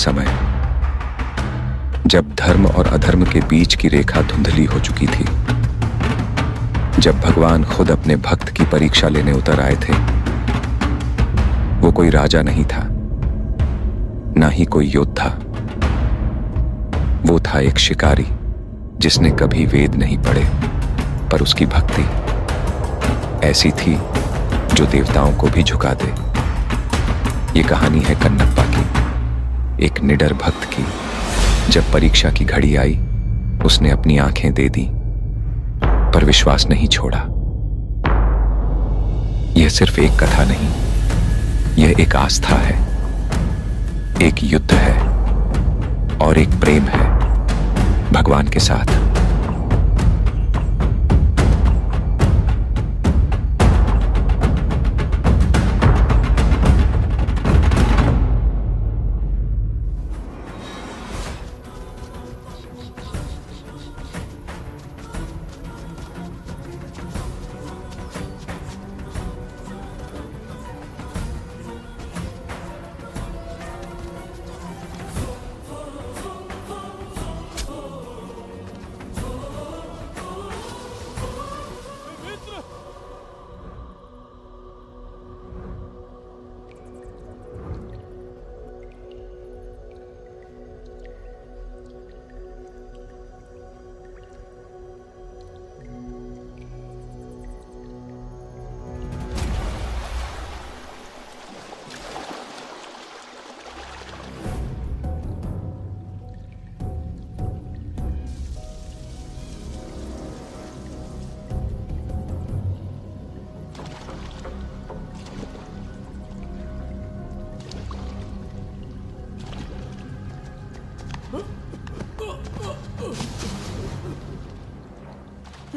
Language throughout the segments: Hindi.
समय, जब धर्म और अधर्म के बीच की रेखा धुंधली हो चुकी थी, जब भगवान खुद अपने भक्त की परीक्षा लेने उतर आए थे। वो कोई राजा नहीं था, ना ही कोई योद्धा। वो था एक शिकारी जिसने कभी वेद नहीं पढ़े, पर उसकी भक्ति ऐसी थी जो देवताओं को भी झुका दे। ये कहानी है कन्नप्पा की, एक निडर भक्त की। जब परीक्षा की घड़ी आई, उसने अपनी आंखें दे दी, पर विश्वास नहीं छोड़ा। यह सिर्फ एक कथा नहीं, यह एक आस्था है, एक युद्ध है और एक प्रेम है भगवान के साथ।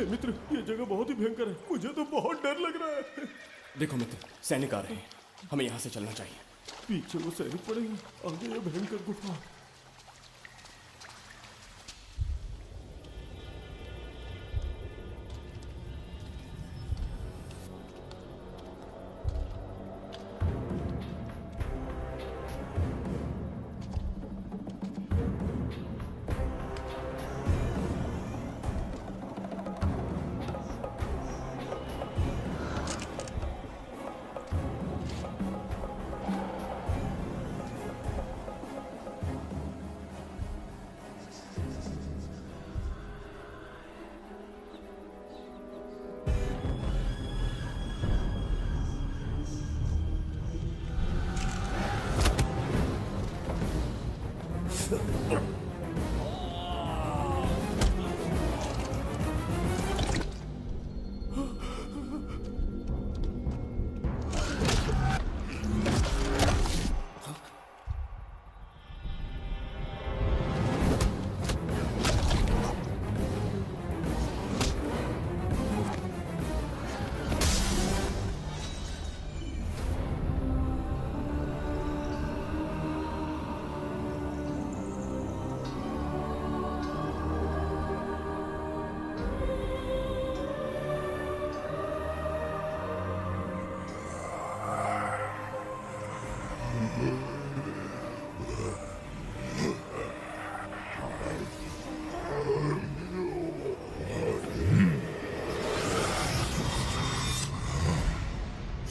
मित्र, ये जगह बहुत ही भयंकर है। मुझे तो बहुत डर लग रहा है। देखो मित्र, सैनिक आ रहे हैं, हमें यहाँ से चलना चाहिए। पीछे वो सैनिक पड़ेंगे, आगे ये भयंकर गुफा।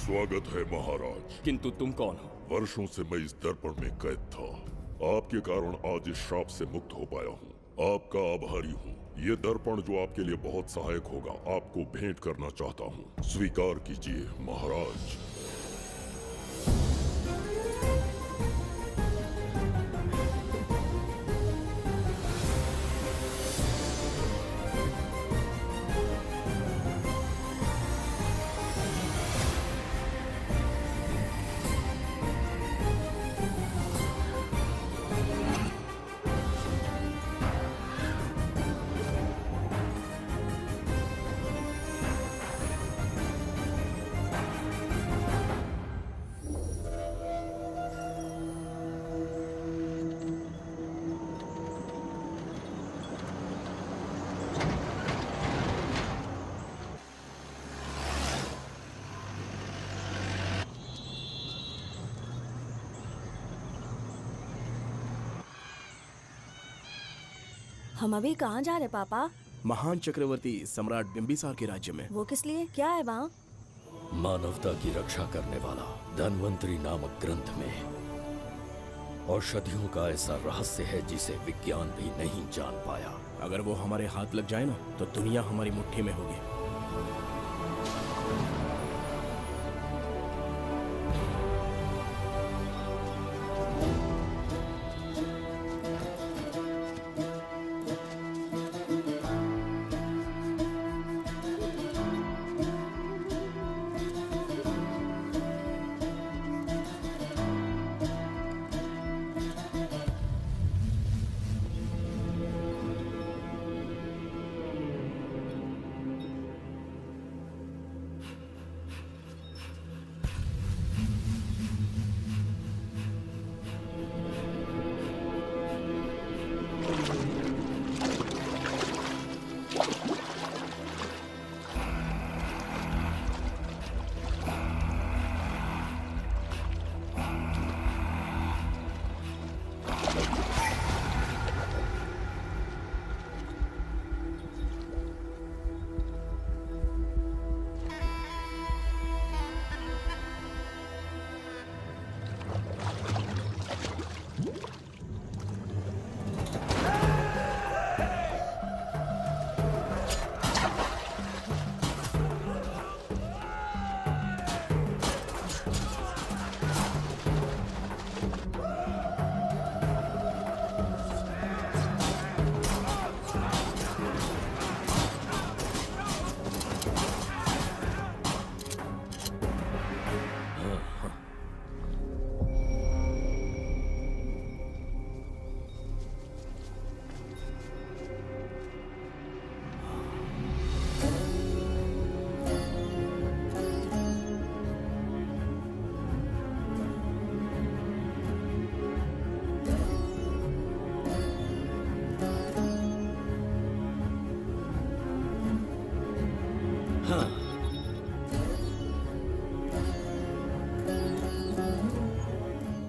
स्वागत है महाराज। किंतु तुम कौन हो? वर्षों से मैं इस दर्पण में कैद था। आपके कारण आज इस श्राप से मुक्त हो पाया हूँ। आपका आभारी हूँ। ये दर्पण जो आपके लिए बहुत सहायक होगा, आपको भेंट करना चाहता हूँ। स्वीकार कीजिए महाराज। हम अभी कहाँ जा रहे पापा? महान चक्रवर्ती सम्राट बिंबिसार के राज्य में। वो किस लिए? क्या है वहाँ? मानवता की रक्षा करने वाला धन्वंतरी नामक ग्रंथ में औषधियों का ऐसा रहस्य है जिसे विज्ञान भी नहीं जान पाया। अगर वो हमारे हाथ लग जाए ना तो दुनिया हमारी मुट्ठी में होगी।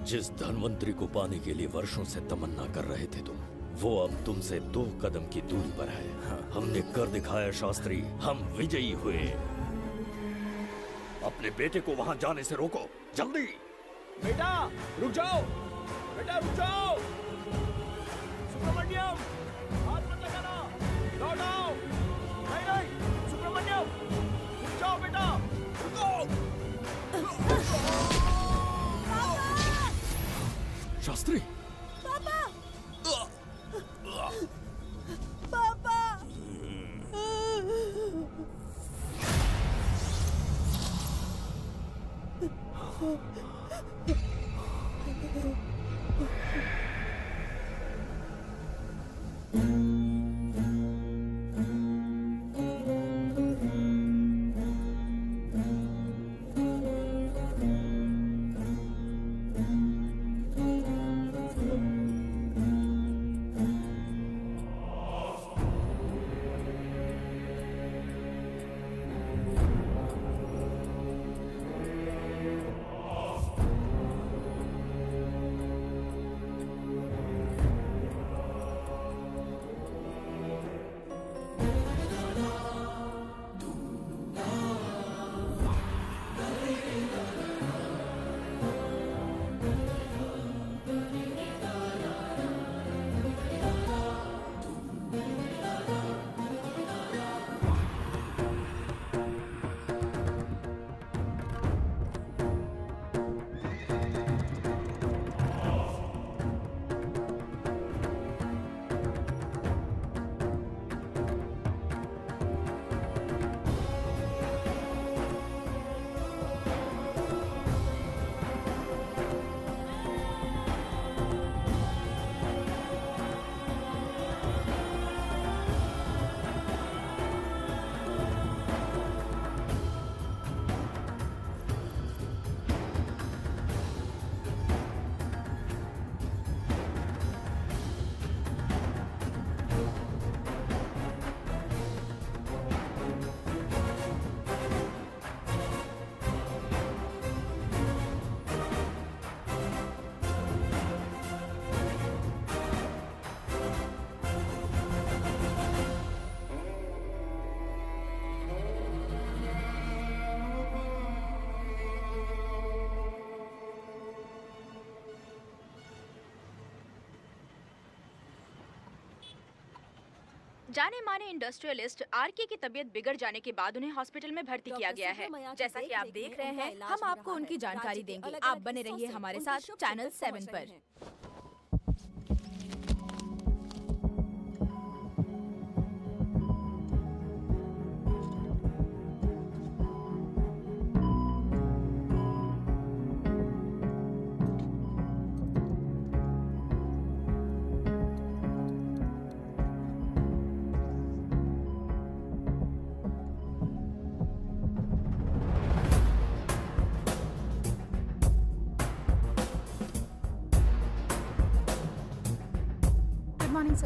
जिस धन्वंतरी को पाने के लिए वर्षों से तमन्ना कर रहे थे तुम, वो अब तुमसे 2 कदम की दूरी पर है। हमने कर दिखाया शास्त्री, हम विजयी हुए। अपने बेटे को वहां जाने से रोको, जल्दी। बेटा रुक जाओ, बेटा रुक जाओ। सुब्रमण्यम, हाथ मत लगाना, लौट आओ। नहीं नहीं सुब्रमण्यम, रुक जाओ बेटा, रुको। शास्त्री, पापा! पापा! जाने माने इंडस्ट्रियलिस्ट आरके की तबीयत बिगड़ जाने के बाद उन्हें हॉस्पिटल में भर्ती किया गया है। जैसा कि आप देख रहे हैं, हम आपको उनकी जानकारी देंगे। आप बने रहिए हमारे साथ चैनल 7 पर।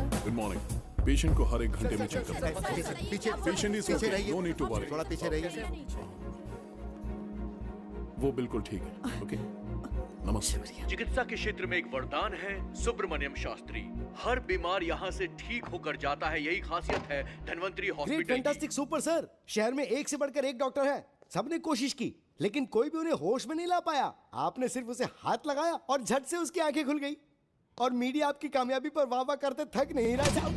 Good morning. पेशेंट को हर एक घंटे में चेक करना है। पीछे पेशेंट इज पीछे रहिए। No need to worry. थोड़ा पीछे रहिए। वो बिल्कुल ठीक है। ओके, नमस्ते। चिकित्सा के क्षेत्र में एक वरदान है सुब्रमण्यम शास्त्री। हर बीमार यहाँ से ठीक होकर जाता है, यही खासियत है धन्वंतरी ग्रेट, हॉस्पिटल की। Fantastic, super sir. शहर में एक से बढ़कर एक डॉक्टर है। सबने कोशिश की लेकिन कोई भी उन्हें होश में नहीं ला पाया। आपने सिर्फ उसे हाथ लगाया और झट से उसकी आंखें खुल गई। और मीडिया आपकी कामयाबी पर वाह वाह करते थक नहीं रहा।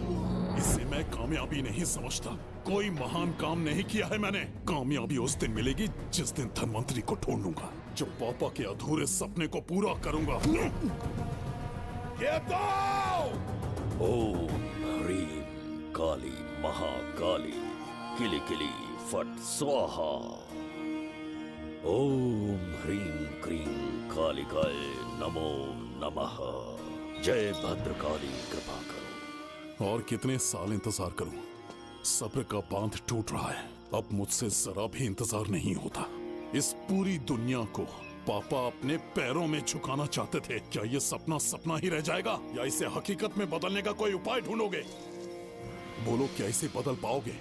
इसे मैं कामयाबी नहीं समझता। कोई महान काम नहीं किया है मैंने। कामयाबी उस दिन मिलेगी जिस दिन धन्वंतरी को ढूंढूंगा, जो पापा के अधूरे सपने को पूरा करूंगा। ये तो ओम ह्रीम काली महाकाली किली किली फट स्वाहा। ओम ह्रीम क्रीम कालिकाय नमो नमः। जय भद्रकाली कृपा करो। और कितने साल इंतजार करूं? सब्र का बांध टूट रहा है। अब मुझसे जरा भी इंतजार नहीं होता। इस पूरी दुनिया को पापा अपने पैरों में झुकाना चाहते थे। क्या ये सपना सपना ही रह जाएगा या इसे हकीकत में बदलने का कोई उपाय ढूंढोगे? बोलो, क्या इसे बदल पाओगे?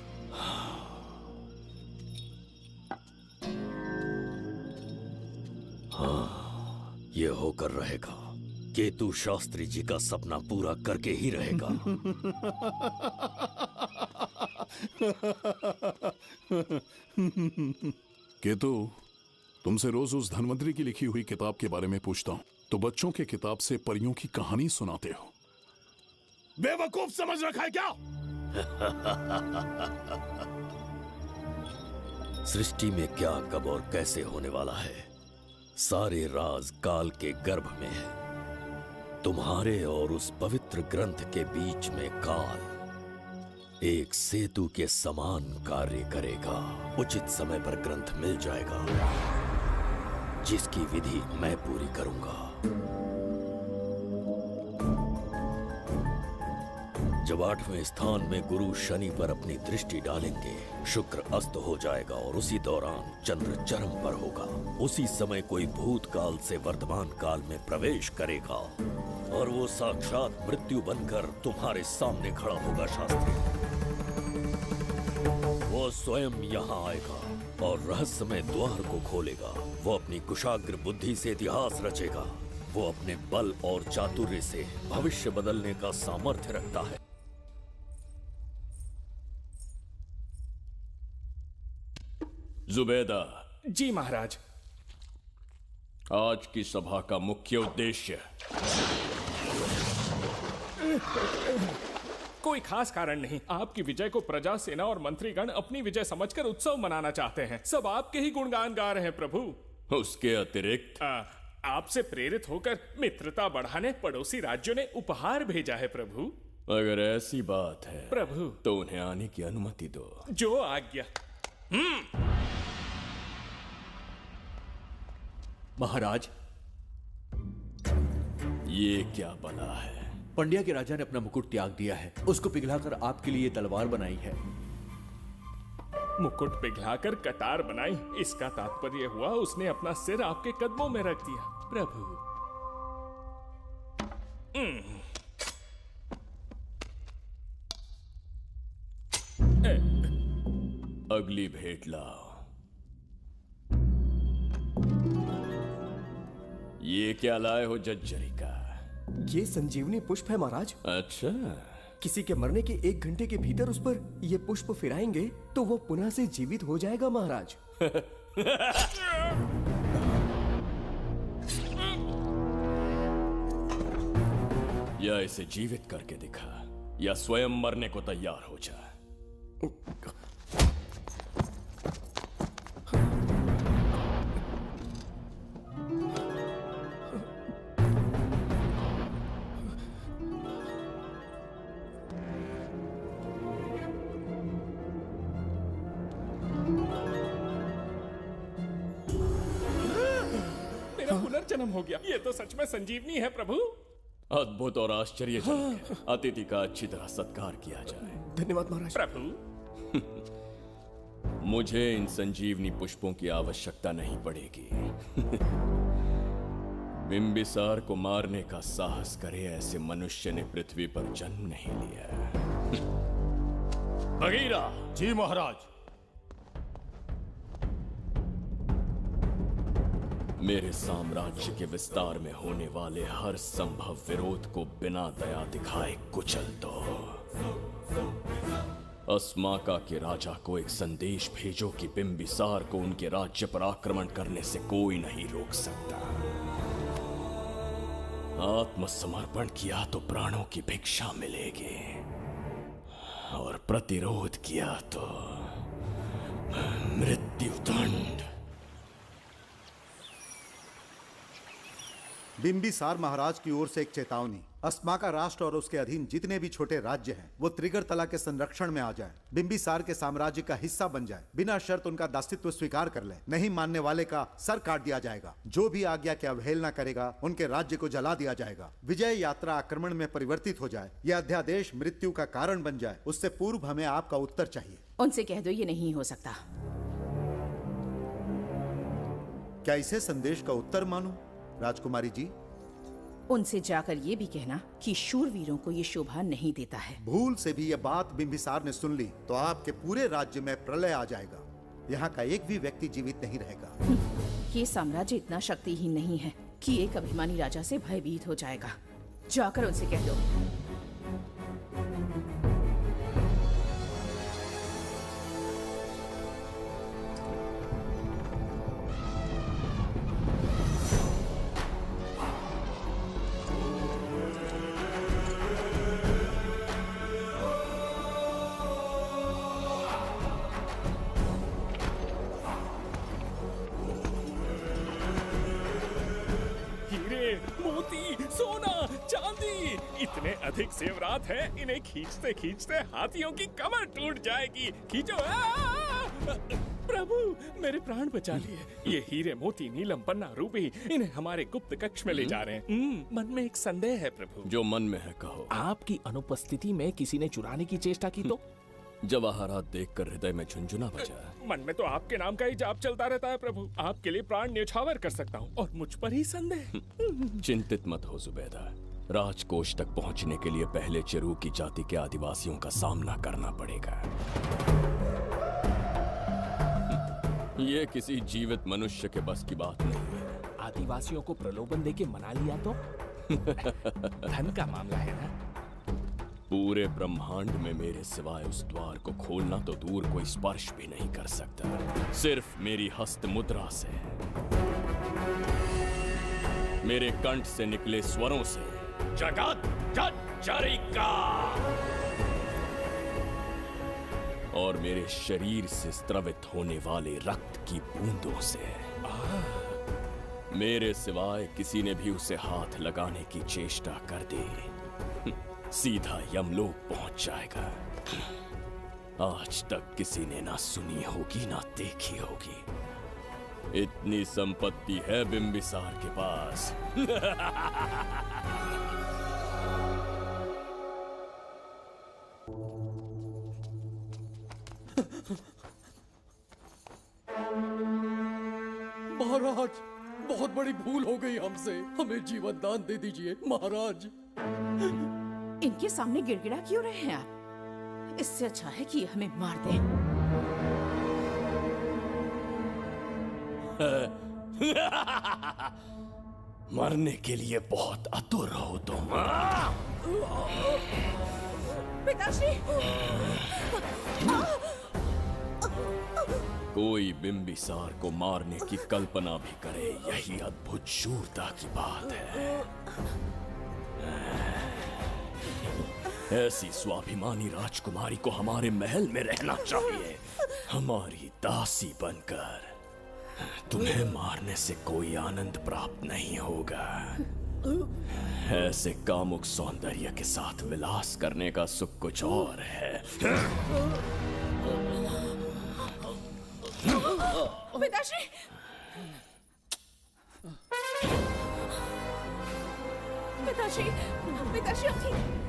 हाँ, ये होकर रहेगा। केतु शास्त्री जी का सपना पूरा करके ही रहेगा। केतु, तुमसे रोज उस धन्वंतरी की लिखी हुई किताब के बारे में पूछता हूँ तो बच्चों के किताब से परियों की कहानी सुनाते हो। बेवकूफ समझ रखा है क्या? सृष्टि में क्या कब और कैसे होने वाला है, सारे राज काल के गर्भ में है। तुम्हारे और उस पवित्र ग्रंथ के बीच में काल एक सेतु के समान कार्य करेगा। उचित समय पर ग्रंथ मिल जाएगा, जिसकी विधि मैं पूरी करूंगा। जब 8वें स्थान में गुरु शनि पर अपनी दृष्टि डालेंगे, शुक्र अस्त हो जाएगा और उसी दौरान चंद्र चरम पर होगा। उसी समय कोई भूतकाल से वर्तमान काल में प्रवेश करेगा और वो साक्षात मृत्यु बनकर तुम्हारे सामने खड़ा होगा। शास्त्री, वो स्वयं यहाँ आएगा और रहस्यमय द्वार को खोलेगा। वो अपनी कुशाग्र बुद्धि से इतिहास रचेगा। वो अपने बल और चातुर्य से भविष्य बदलने का सामर्थ्य रखता है। जुबेदा। जी महाराज। आज की सभा का मुख्य उद्देश्य कोई खास कारण नहीं। आपकी विजय को प्रजा, सेना और मंत्रीगण अपनी विजय समझकर उत्सव मनाना चाहते हैं। सब आपके ही गुणगान गा रहे हैं प्रभु। उसके अतिरिक्त आपसे प्रेरित होकर मित्रता बढ़ाने पड़ोसी राज्यों ने उपहार भेजा है प्रभु। अगर ऐसी बात है प्रभु तो उन्हें आने की अनुमति दो। जो आज्ञा। महाराज, ये क्या बला है? पंड्या के राजा ने अपना मुकुट त्याग दिया है। उसको पिघलाकर आपके लिए तलवार बनाई है। मुकुट पिघलाकर कटार बनाई, इसका तात्पर्य हुआ उसने अपना सिर आपके कदमों में रख दिया प्रभु। अगली भेंट लाओ। ये क्या लाए हो जज्जरी का? ये संजीवनी पुष्प है महाराज। अच्छा, किसी के मरने के 1 घंटे के भीतर उस पर ये पुष्प फिराएंगे तो वो पुनः से जीवित हो जाएगा महाराज। या इसे जीवित करके दिखा। या स्वयं मरने को तैयार हो जा। मेरा पुनर्जन्म हो गया। ये तो सच में संजीवनी है प्रभु। अद्भुत और आश्चर्यजनक है। अतिथि का अच्छी तरह सत्कार किया जाए। धन्यवाद महाराज। प्रभु, मुझे इन संजीवनी पुष्पों की आवश्यकता नहीं पड़ेगी। बिंबिसार को मारने का साहस करे ऐसे मनुष्य ने पृथ्वी पर जन्म नहीं लिया। बगीरा। जी महाराज। मेरे साम्राज्य के विस्तार में होने वाले हर संभव विरोध को बिना दया दिखाए कुचल दो। अस्माका के राजा को एक संदेश भेजो कि बिंबिसार को उनके राज्य पर आक्रमण करने से कोई नहीं रोक सकता। आत्मसमर्पण किया तो प्राणों की भिक्षा मिलेगी, और प्रतिरोध किया तो मृत्युदंड। बिंबिसार महाराज की ओर से एक चेतावनी। अस्माका राष्ट्र और उसके अधीन जितने भी छोटे राज्य हैं वो त्रिगर्तला के संरक्षण में आ जाएं, बिंबिसार के साम्राज्य का हिस्सा बन जाए, बिना शर्त उनका दासत्व स्वीकार कर ले। नहीं मानने वाले का सर काट दिया जाएगा। जो भी आज्ञा की अवहेलना करेगा उनके राज्य को जला दिया जाएगा। विजय यात्रा आक्रमण में परिवर्तित हो जाए, यह अध्यादेश मृत्यु का कारण बन जाए, उससे पूर्व हमें आपका उत्तर चाहिए। उनसे कह दो ये नहीं हो सकता। क्या इसे संदेश का उत्तर मानूं? राजकुमारी जी, उनसे जाकर ये भी कहना कि शूरवीरों को ये शोभा नहीं देता है। भूल से भी ये बात बिंबिसार ने सुन ली तो आपके पूरे राज्य में प्रलय आ जाएगा। यहाँ का एक भी व्यक्ति जीवित नहीं रहेगा। ये साम्राज्य इतना शक्तिहीन नहीं है कि एक अभिमानी राजा से भयभीत हो जाएगा। जाकर उनसे कह दो। इतने अधिक जेवरात हैं, इन्हें खींचते खींचते हाथियों की कमर टूट जाएगी। खींचो। प्रभु, मेरे प्राण बचा लिए। ये हीरे मोती नीलम पन्ना रूबी इन्हें हमारे गुप्त कक्ष में ले जा रहे हैं। मन में एक संदेह है प्रभु। जो मन में है कहो। आपकी अनुपस्थिति में किसी ने चुराने की चेष्टा की तो? जवाहरात देखकर हृदय में झुंझुना बजा। मन में तो आपके नाम का ही जाप चलता रहता है प्रभु। आपके लिए प्राण न्यौछावर कर सकता हूँ, और मुझ पर ही संदेह। चिंतित मत हो जुबैदा। राजकोष तक पहुंचने के लिए पहले चिरूकी जाति के आदिवासियों का सामना करना पड़ेगा। ये किसी जीवित मनुष्य के बस की बात नहीं है। आदिवासियों को प्रलोभन देके मना लिया तो? धन का मामला है ना। पूरे ब्रह्मांड में मेरे सिवाय उस द्वार को खोलना तो दूर कोई स्पर्श भी नहीं कर सकता। सिर्फ मेरी हस्त मुद्रा से, मेरे कंठ से निकले स्वरों से। जगत जज्जरिका। और मेरे शरीर से स्त्रवित होने वाले रक्त की बूंदों से। मेरे सिवाय किसी ने भी उसे हाथ लगाने की चेष्टा कर दी, सीधा यमलोक पहुंच जाएगा। आज तक किसी ने ना सुनी होगी ना देखी होगी। इतनी संपत्ति है बिंबिसार के पास। महाराज, बहुत बड़ी भूल हो गई हमसे। हमें जीवन दान दे दीजिए महाराज। इनके सामने गिड़गिड़ा क्यों रहे हैं आप? इससे अच्छा है कि हमें मार दें। मरने के लिए बहुत आतुर हो तुम। पिताश्री! कोई बिंबिसार को मारने की कल्पना भी करे, यही अद्भुत शूरता की बात है। ऐसी स्वाभिमानी राजकुमारी को हमारे महल में रहना चाहिए, हमारी दासी बनकर। तुम्हें मारने से कोई आनंद प्राप्त नहीं होगा। ऐसे कामुक सौंदर्य के साथ विलास करने का सुख कुछ और है। पिताश्री! पिताश्री! पिताश्री आप ठीक?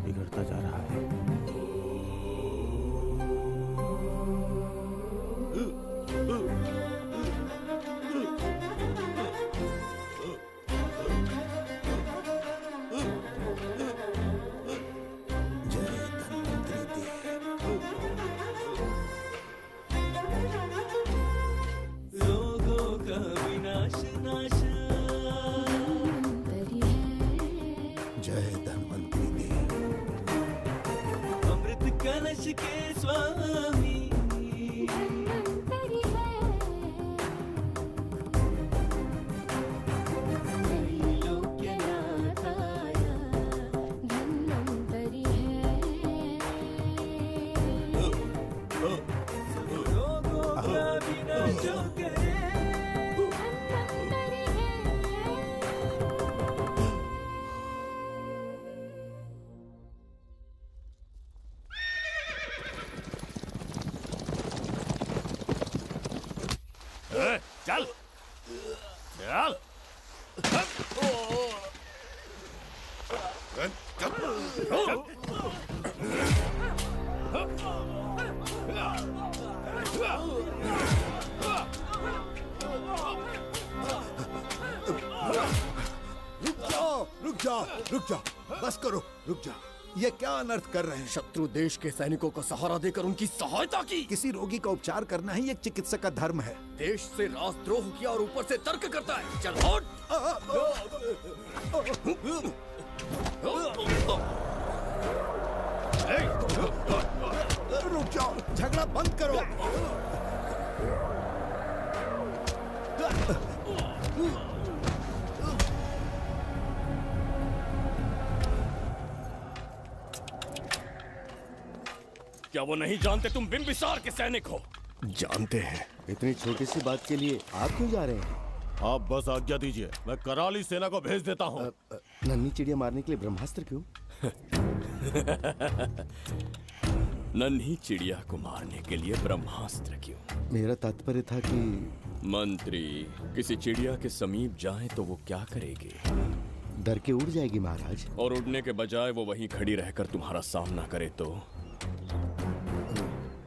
बिगड़ता जा रहा है। रोगों का विनाश नाश जय धन्वंतरी देव। अमृत कलश के स्वामी चल चल रुक जाओ, रुक जाओ, बस करो, रुक जाओ। ये क्या अनर्थ कर रहे हैं? शत्रु देश के सैनिकों को सहारा देकर उनकी सहायता की। किसी रोगी का उपचार करना ही एक चिकित्सक का धर्म है। देश से राजद्रोह किया और ऊपर से तर्क करता है। चल हट। रुक जाओ, झगड़ा बंद करो। क्या वो नहीं जानते तुम बिंबिसार के सैनिक हो? जानते हैं। इतनी छोटी सी बात के लिए आप क्यों जा रहे हैं? आप बस आज्ञा दीजिए, मैं कराली सेना को भेज देता हूँ। नन्ही चिड़िया मारने के लिए ब्रह्मास्त्र क्यों? नन्ही चिड़िया को मारने के लिए ब्रह्मास्त्र क्यों? मेरा तात्पर्य था कि मंत्री किसी चिड़िया के समीप जाए तो वो क्या करेगी? डर के उड़ जाएगी महाराज। और उड़ने के बजाय वो वहीं खड़ी रहकर तुम्हारा सामना करे तो?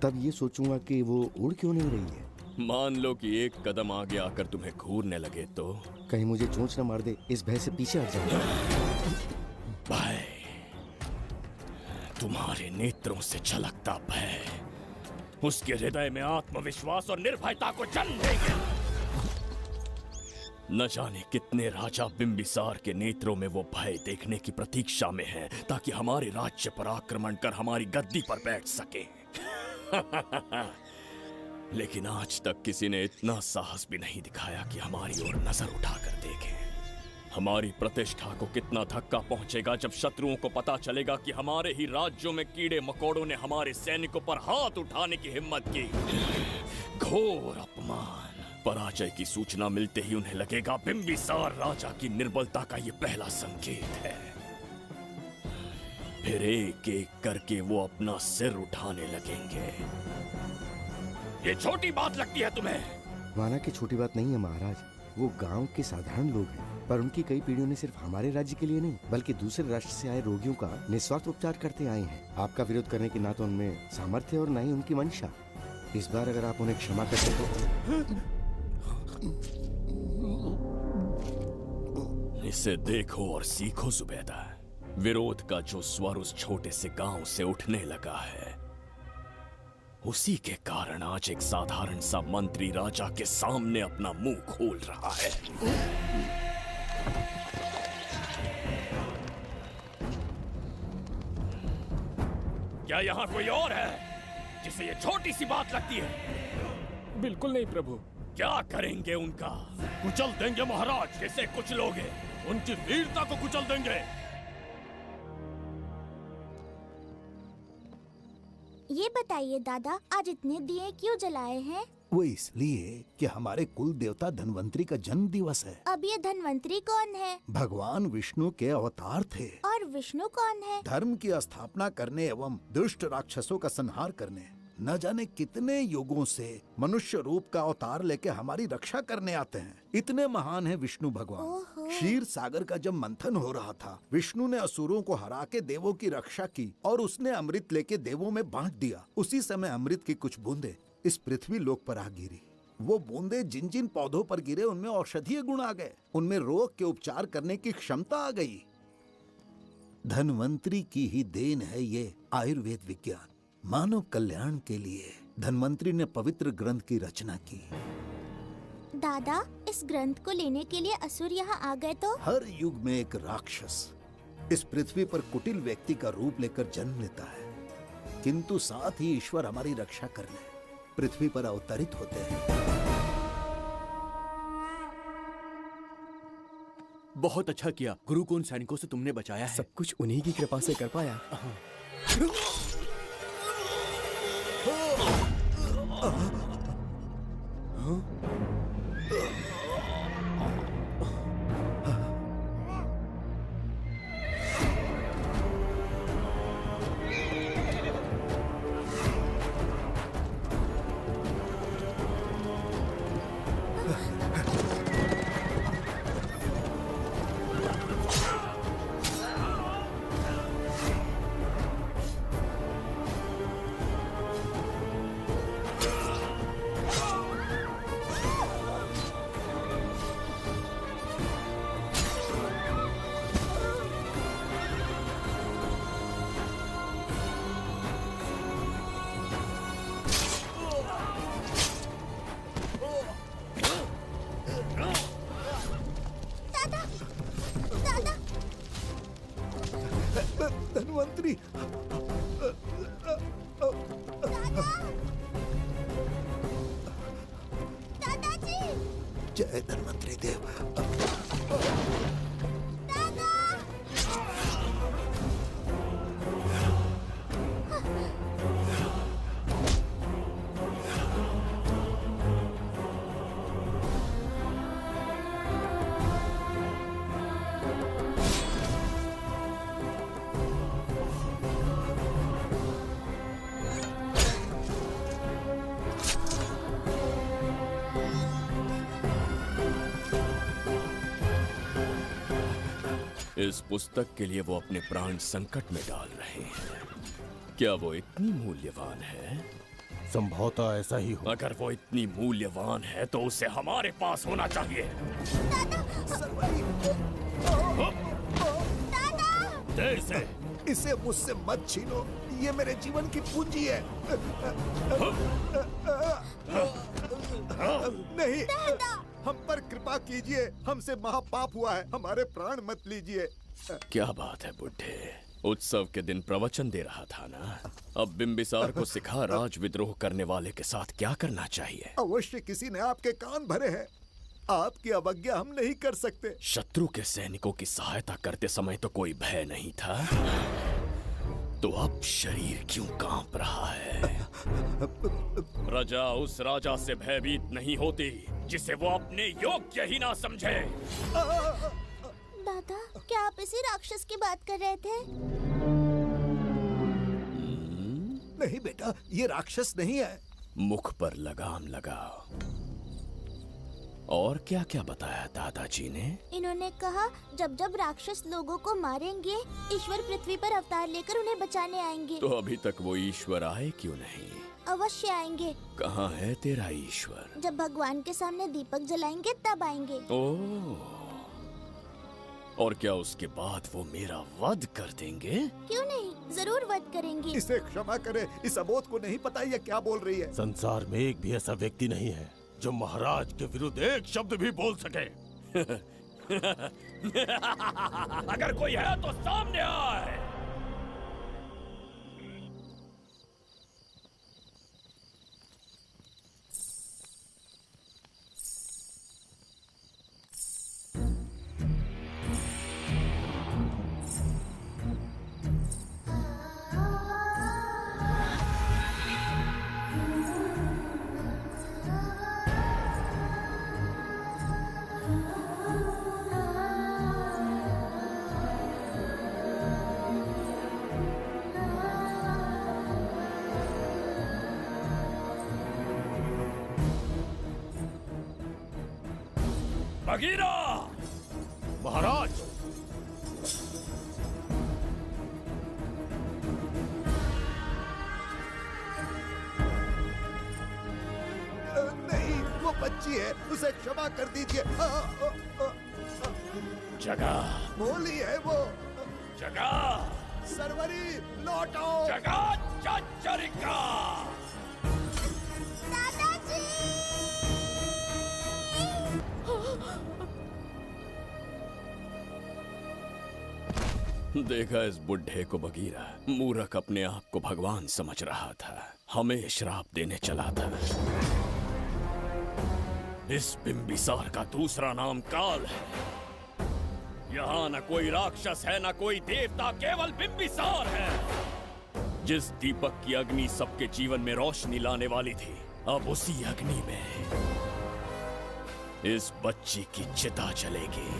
तब ये सोचूंगा कि वो उड़ क्यों नहीं रही है। मान लो कि एक कदम आगे आकर तुम्हें घूरने लगे तो? कहीं मुझे चोंच न मार दे, इस भय से पीछे हट जाऊंगा। भय, तुम्हारे नेत्रों से झलकता भय उसके हृदय में आत्मविश्वास और निर्भयता को जन्म देंगे। न जाने कितने राजा बिंबिसार के नेत्रों में वो भय देखने की प्रतीक्षा में हैं, ताकि हमारे राज्य पर आक्रमण कर हमारी गद्दी पर बैठ सके। लेकिन आज तक किसी ने इतना साहस भी नहीं दिखाया कि हमारी ओर नजर उठाकर देखे। हमारी प्रतिष्ठा को कितना धक्का पहुंचेगा जब शत्रुओं को पता चलेगा कि हमारे ही राज्यों में कीड़े मकोड़ों ने हमारे सैनिकों पर हाथ उठाने की हिम्मत की। घोर अपमान। पराजय की सूचना मिलते ही उन्हें लगेगा बिंबिसार राजा की निर्बलता का ये पहला संकेत है। फिर एक एक करके वो अपना सिर उठाने लगेंगे। ये छोटी बात लगती है तुम्हें? माना कि छोटी बात नहीं है महाराज। वो गांव के साधारण लोग हैं, पर उनकी कई पीढ़ियों ने सिर्फ हमारे राज्य के लिए नहीं बल्कि दूसरे राष्ट्र से आए रोगियों का निस्वार्थ उपचार करते आए हैं। आपका विरोध करने की ना तो उनमें सामर्थ्य और ना ही उनकी मंशा। इस बार अगर आप उन्हें क्षमा करते तो। इसे देखो और सीखो जुबैदा। विरोध का जो स्वर उस छोटे से गांव से उठने लगा है, उसी के कारण आज एक साधारण सा मंत्री राजा के सामने अपना मुंह खोल रहा है। क्या यहाँ कोई और है जिसे ये छोटी सी बात लगती है? बिल्कुल नहीं प्रभु। क्या करेंगे उनका? कुचल देंगे महाराज। जैसे कुछ लोग हैं, उनकी वीरता को कुचल देंगे। ये बताइए दादा, आज इतने दिए क्यों जलाए हैं? वो इसलिए कि हमारे कुल देवता धन्वंतरी का जन्म दिवस है। अब ये धन्वंतरी कौन है? भगवान विष्णु के अवतार थे। और विष्णु कौन है? धर्म की स्थापना करने एवं दुष्ट राक्षसों का संहार करने न जाने कितने युगों से मनुष्य रूप का अवतार लेके हमारी रक्षा करने आते हैं। इतने महान है विष्णु भगवान। क्षीर सागर का जब मंथन हो रहा था, विष्णु ने असुरों को हरा के देवों की रक्षा की और उसने अमृत लेके देवों में बांट दिया। उसी समय अमृत की कुछ बूंदे इस पृथ्वी लोक पर आ गिरी। वो बूंदे जिन जिन पौधों पर गिरे उनमें औषधीय गुण आ गए, उनमें रोग के उपचार करने की क्षमता आ गई। धन्वंतरी की ही देन है ये आयुर्वेद विज्ञान। मानव कल्याण के लिए धन्वंतरी ने पवित्र ग्रंथ की रचना की। दादा, इस ग्रंथ को लेने के लिए असुर यहाँ आ गए तो? हर युग में एक राक्षस इस पृथ्वी पर कुटिल व्यक्ति का रूप लेकर जन्म लेता है, किंतु साथ ही ईश्वर हमारी रक्षा करने पृथ्वी पर अवतरित होते हैं। बहुत अच्छा किया गुरु को उन सैनिकों से तुमने बचाया है। सब कुछ उन्हीं की कृपा से कर पाया। धन्वंतरी, दादाजी, जय धन्वंतरी देव। इस पुस्तक के लिए वो अपने प्राण संकट में डाल रहे हैं। क्या वो इतनी मूल्यवान है? संभवतः ऐसा ही हो। अगर वो इतनी मूल्यवान है तो उसे हमारे पास होना चाहिए। दे इसे। इसे मुझसे मत छीनो, ये मेरे जीवन की पूंजी है। नहीं, हम पर कृपा कीजिए, हमसे महापाप हुआ है, हमारे प्राण मत लीजिए। क्या बात है बुड्ढे, उत्सव के दिन प्रवचन दे रहा था ना। अब बिंबिसार को सिखा राज विद्रोह करने वाले के साथ क्या करना चाहिए। अवश्य किसी ने आपके कान भरे हैं, आपकी अवज्ञा हम नहीं कर सकते। शत्रु के सैनिकों की सहायता करते समय तो कोई भय नहीं था, तो अब शरीर क्यों कांप रहा है? प्रजा उस राजा से भयभीत नहीं होती जिसे वो अपने योग्य ही ना समझे। दादा, क्या आप इसी राक्षस की बात कर रहे थे? नहीं बेटा, ये राक्षस नहीं है। मुख पर लगाम लगाओ। और क्या क्या बताया दादाजी ने? इन्होंने कहा जब जब राक्षस लोगों को मारेंगे, ईश्वर पृथ्वी पर अवतार लेकर उन्हें बचाने आएंगे। तो अभी तक वो ईश्वर आए क्यों नहीं? अवश्य आएंगे। कहाँ है तेरा ईश्वर? जब भगवान के सामने दीपक जलाएंगे तब आएंगे। ओह, और क्या उसके बाद वो मेरा वध कर देंगे? क्यों नहीं, जरूर वध करेंगे। इसे क्षमा करे, इस अबोध को नहीं पता ये क्या बोल रही है। संसार में एक भी ऐसा व्यक्ति नहीं है जो महाराज के विरुद्ध एक शब्द भी बोल सके। अगर कोई है तो सामने आए। बगीरा! महाराज! नहीं, वो बच्ची है, उसे क्षमा कर दीजिए। जगह बोली है वो। जगह सरवरी लौटो। जगह चचरिका। देखा इस बुढ़े को बगीरा। मूर्ख अपने आप को भगवान समझ रहा था, हमें श्राप देने चला था। इस बिंबिसार का दूसरा नाम काल है। यहाँ न कोई राक्षस है, न कोई देवता, केवल बिंबिसार है। जिस दीपक की अग्नि सबके जीवन में रोशनी लाने वाली थी, अब उसी अग्नि में इस बच्ची की चिता जलेगी।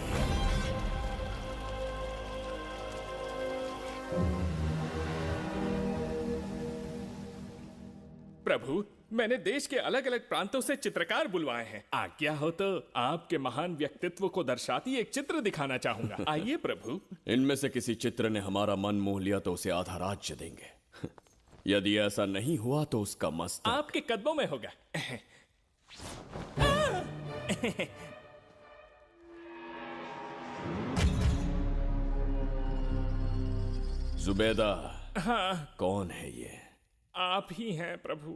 प्रभु, मैंने देश के अलग अलग प्रांतों से चित्रकार बुलवाए हैं। आज्ञा हो तो आपके महान व्यक्तित्व को दर्शाती एक चित्र दिखाना चाहूंगा। आइए प्रभु। इनमें से किसी चित्र ने हमारा मन मोह लिया तो उसे आधा राज्य देंगे। यदि ऐसा नहीं हुआ तो उसका मस्तक आपके कदमों में होगा। जुबेदा। हाँ। कौन है ये? आप ही हैं प्रभु।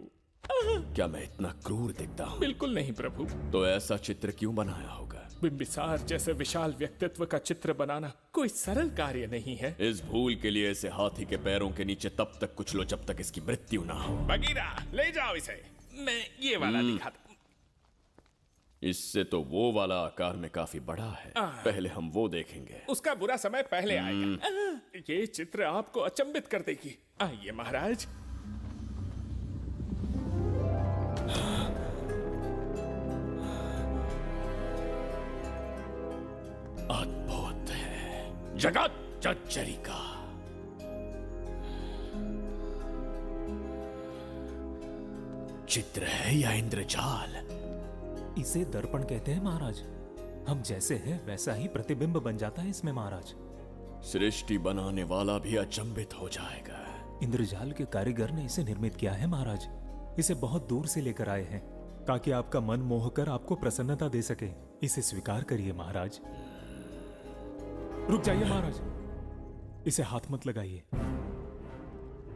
क्या मैं इतना क्रूर दिखता हूँ? बिल्कुल नहीं प्रभु। तो ऐसा चित्र क्यों बनाया होगा? बिंबिसार जैसे विशाल व्यक्तित्व का चित्र बनाना कोई सरल कार्य नहीं है। इस भूल के लिए इसे हाथी के पैरों के नीचे तब तक कुचलो जब तक इसकी मृत्यु ना हो। बगीरा, ले जाओ इसे। मैं ये वाला दिखाता। इससे तो वो वाला आकार में काफी बड़ा है। पहले हम वो देखेंगे। उसका बुरा समय पहले आएगा। ये चित्र आपको अचंभित कर देगी। आइए महाराज। अद्भुत है। जगत चचरिका। चित्र है या इंद्रजाल? इसे दर्पण कहते हैं महाराज। हम जैसे हैं वैसा ही प्रतिबिंब बन जाता है इसमें महाराज। सृष्टि बनाने वाला भी अचंभित हो जाएगा। इंद्रजाल के कारीगर ने इसे निर्मित किया है महाराज। इसे बहुत दूर से लेकर आए हैं ताकि आपका मन मोह कर आपको प्रसन्नता दे सके। इसे स्वीकार करिए महाराज। रुक जाइए महाराज, इसे हाथ मत लगाइए।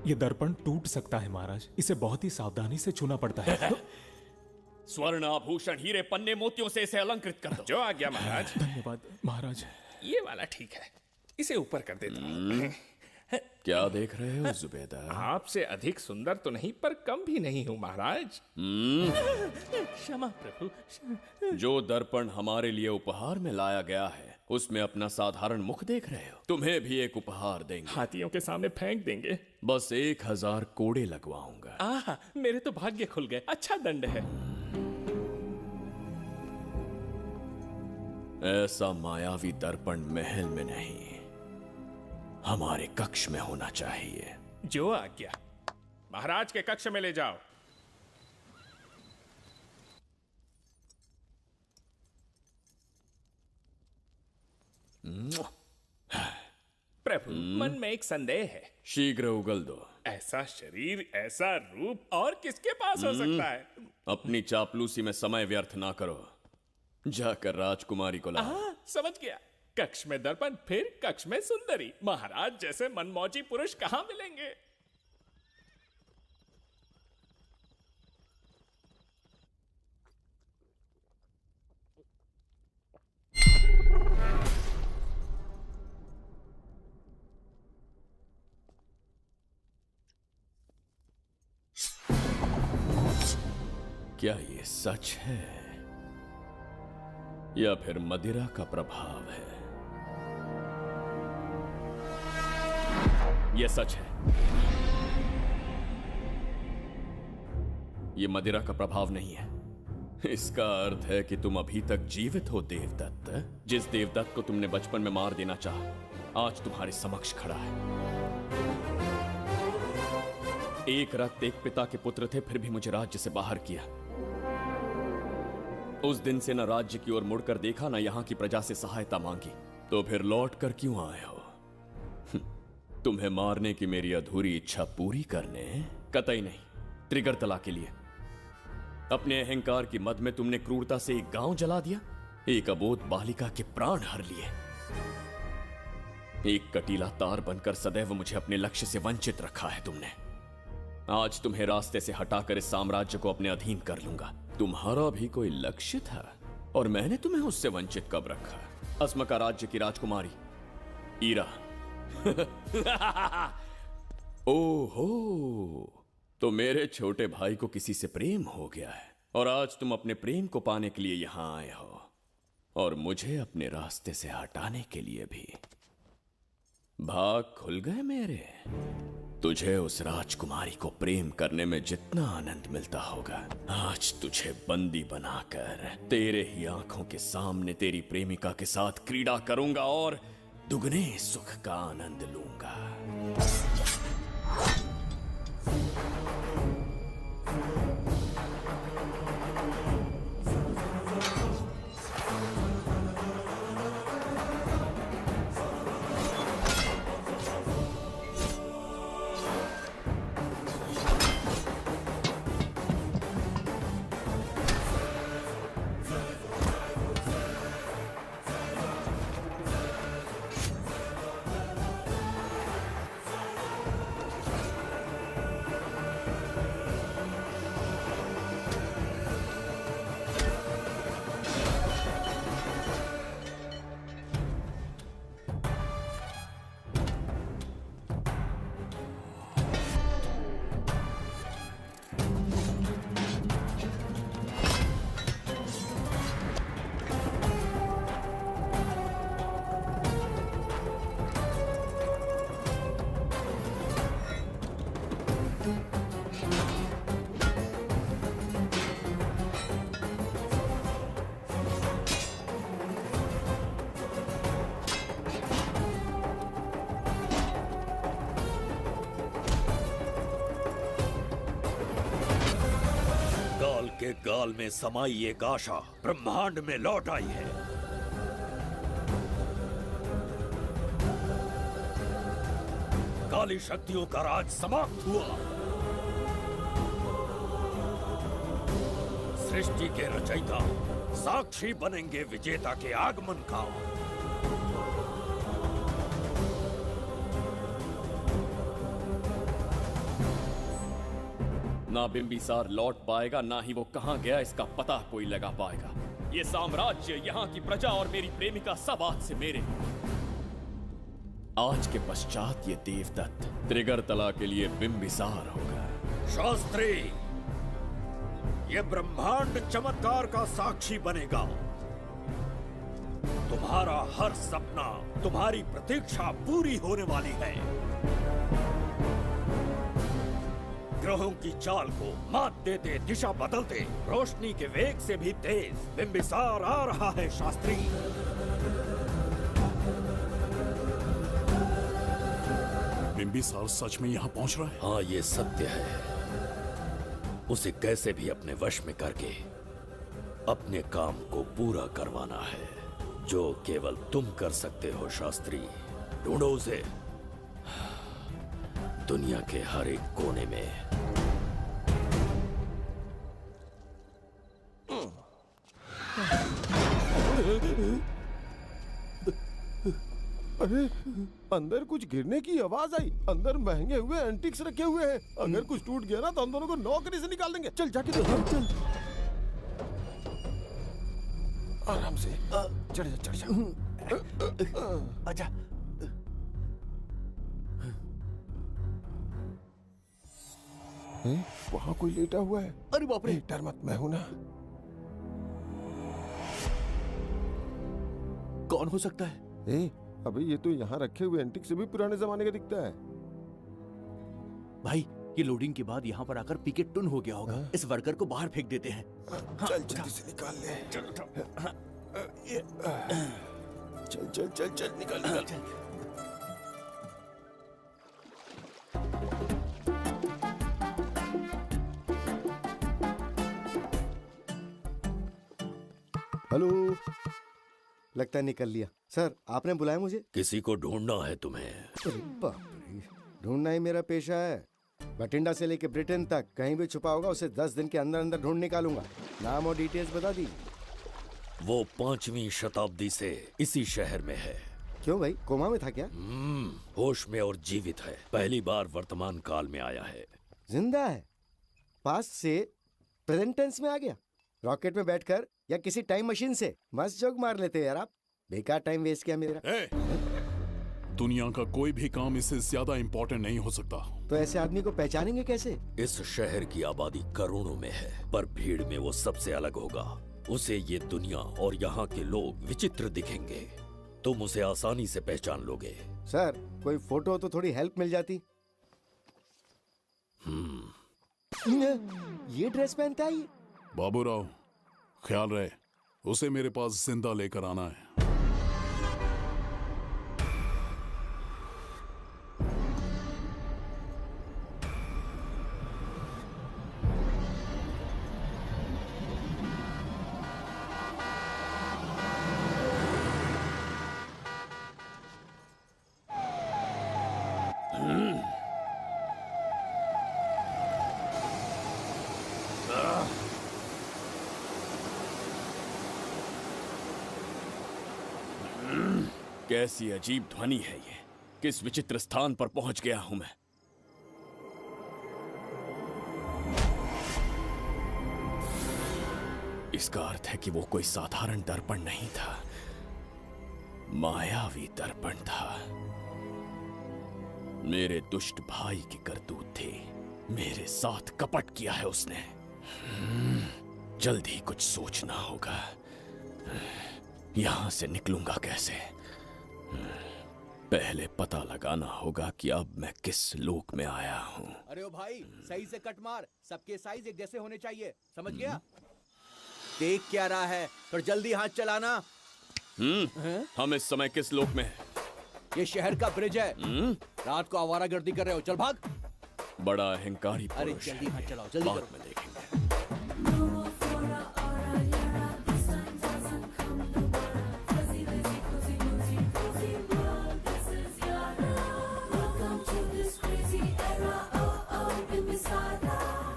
यह दर्पण टूट सकता है महाराज। इसे बहुत ही सावधानी से छूना पड़ता है। स्वर्ण आभूषण हीरे पन्ने मोतियों से इसे अलंकृत कर दो। जो आज्ञा महाराज। धन्यवाद महाराज। ये वाला ठीक है, इसे ऊपर कर देता हूँ। क्या देख रहे हो जुबेदा? आपसे अधिक सुंदर तो नहीं पर कम भी नहीं हूँ महाराज। क्षमा प्रभु। जो दर्पण हमारे लिए उपहार में लाया गया है उसमें अपना साधारण मुख देख रहे हो। तुम्हें भी एक उपहार देंगे। हाथियों के सामने फेंक देंगे। बस 1000 कोड़े लगवाऊंगा। आहा, मेरे तो भाग्य खुल गए। अच्छा दंड है। ऐसा मायावी दर्पण महल में नहीं, हमारे कक्ष में होना चाहिए। जो आज्ञा। महाराज के कक्ष में ले जाओ। प्रभु, मन में एक संदेह है। शीघ्र उगल दो। ऐसा शरीर, ऐसा रूप और किसके पास हो सकता है? अपनी चापलूसी में समय व्यर्थ ना करो। जाकर राजकुमारी को लाओ। समझ गया। कक्ष में दर्पण, फिर कक्ष में सुंदरी। महाराज जैसे मनमौजी पुरुष कहाँ मिलेंगे? क्या ये सच है या फिर मदिरा का प्रभाव है? यह सच है। यह मदिरा का प्रभाव नहीं है। इसका अर्थ है कि तुम अभी तक जीवित हो देवदत्त। जिस देवदत्त को तुमने बचपन में मार देना चाहा, आज तुम्हारे समक्ष खड़ा है। एक रक्त एक पिता के पुत्र थे, फिर भी मुझे राज्य से बाहर किया। उस दिन से न राज्य की ओर मुड़कर देखा, न यहां की प्रजा से सहायता मांगी। तो फिर लौट कर क्यों आए हो? तुम्हें मारने की मेरी अधूरी इच्छा पूरी करने? कतई नहीं, त्रिगर्तला के लिए। अपने अहंकार की मद में तुमने क्रूरता से एक गांव जला दिया, एक अबोध बालिका के प्राण हर लिए। एक कटीला तार बनकर सदैव मुझे अपने लक्ष्य से वंचित रखा है तुमने। आज तुम्हें रास्ते से हटाकर इस साम्राज्य को अपने अधीन कर लूंगा। तुम्हारा भी कोई लक्ष्य था और मैंने तुम्हें उससे वंचित कब रखा? अस्मका राज्य की राजकुमारी ईरा। ओहो, तो मेरे छोटे भाई को किसी से प्रेम हो गया है और आज तुम अपने प्रेम को पाने के लिए यहां आए हो और मुझे अपने रास्ते से हटाने के लिए भी। भाग खुल गए मेरे। तुझे उस राजकुमारी को प्रेम करने में जितना आनंद मिलता होगा, आज तुझे बंदी बनाकर तेरे ही आंखों के सामने तेरी प्रेमिका के साथ क्रीड़ा करूंगा और दुगने सुख का आनंद लूंगा। के गाल में समाई एक आशा ब्रह्मांड में लौट आई है। काली शक्तियों का राज समाप्त हुआ। सृष्टि के रचयिता साक्षी बनेंगे विजेता के आगमन का। ना बिंबिसार लौट पाएगा, ना ही वो कहां गया इसका पता कोई लगा पाएगा। ये साम्राज्य, यहाँ की प्रजा और मेरी प्रेमिका सब आज से मेरे। आज के पश्चात ये देवदत्त त्रिगर्तला के लिए बिंबिसार होगा। शास्त्री, ये ब्रह्मांड चमत्कार का साक्षी बनेगा। तुम्हारा हर सपना, तुम्हारी प्रतीक्षा पूरी होने वाली है। ग्रहों की चाल को मात देते, दिशा बदलते, रोशनी के वेग से भी तेज बिंबिसार आ रहा है। शास्त्री, बिंबिसार सच में यहाँ पहुँच रहा है? हाँ, ये सत्य है। उसे कैसे भी अपने वश में करके अपने काम को पूरा करवाना है, जो केवल तुम कर सकते हो। शास्त्री, ढूंढो उसे दुनिया के हर एक कोने में। अरे अंदर कुछ गिरने की आवाज आई। अंदर महंगे हुए एंटिक्स रखे हुए हैं। अगर कुछ टूट गया ना तो हम दोनों को नौकरी से निकाल देंगे। चल जाके देख। चल आराम से चढ़ जा चढ़ जा। आजा। वहाँ कोई लेटा हुआ है। अरे बाप रे। डर मत, मैं हूं ना। कौन हो सकता है? अबे ये तो यहाँ रखे हुए एंटिक से भी पुराने जमाने का दिखता है। भाई ये लोडिंग के बाद यहाँ पर आकर पिकेट टुन हो गया होगा। इस वर्कर को बाहर फेंक देते हैं। चल जल्दी से निकाल ले। चल चल चल चल निकाल निकाल। हेलो, लगता है निकल लिया। सर आपने बुलाया मुझे? किसी को ढूंढना है तुम्हें। अरे बाप रे, ढूंढना ही मेरा पेशा है। बठिंडा से लेके ब्रिटेन तक कहीं भी छुपा होगा उसे 10 दिन के अंदर अंदर ढूंढ निकालूंगा। नाम और डिटेल्स बता दी। वो 5वीं शताब्दी से इसी शहर में है। क्यों भाई, कोमा में था क्या? होश में और जीवित है। पहली बार वर्तमान काल में आया है। जिंदा है? पास्ट से प्रेजेंट टेंस में आ गया? रॉकेट में बैठकर या किसी टाइम मशीन से? मस्त जोक मार लेते हैं यार आप। बेकार टाइम वेस्ट किया मेरा। दुनिया का कोई भी काम इससे ज्यादा इम्पोर्टेंट नहीं हो सकता। तो ऐसे आदमी को पहचानेंगे कैसे? इस शहर की आबादी करोड़ों में है, पर भीड़ में वो सबसे अलग होगा। उसे ये दुनिया और यहाँ के लोग विचित्र दिखेंगे। तुम उसे आसानी से पहचान लोगे। सर कोई फोटो तो थोड़ी हेल्प मिल जाती। ये ड्रेस पहनता है ये? बाबूराव ख्याल रहे, उसे मेरे पास जिंदा लेकर आना है। कैसी अजीब ध्वनि है ये। किस विचित्र स्थान पर पहुंच गया हूं मैं। इसका अर्थ है कि वो कोई साधारण दर्पण नहीं था, मायावी दर्पण था। मेरे दुष्ट भाई की करतूत थी। मेरे साथ कपट किया है उसने। जल्द ही कुछ सोचना होगा। यहां से निकलूंगा कैसे? पहले पता लगाना होगा कि अब मैं किस लोक में आया हूँ। अरे ओ भाई, सही से कट मार। सबके साइज एक जैसे होने चाहिए, समझ गया? देख क्या रहा है, पर जल्दी हाथ चलाना। हम इस समय किस लोक में हैं? ये शहर का ब्रिज है। रात को आवारागर्दी कर रहे हो, चल भाग। बड़ा अहंकारी पुरुष। अरे जल्दी हाथ चलाओ, जल्दी बाद करो। में देखेंगे।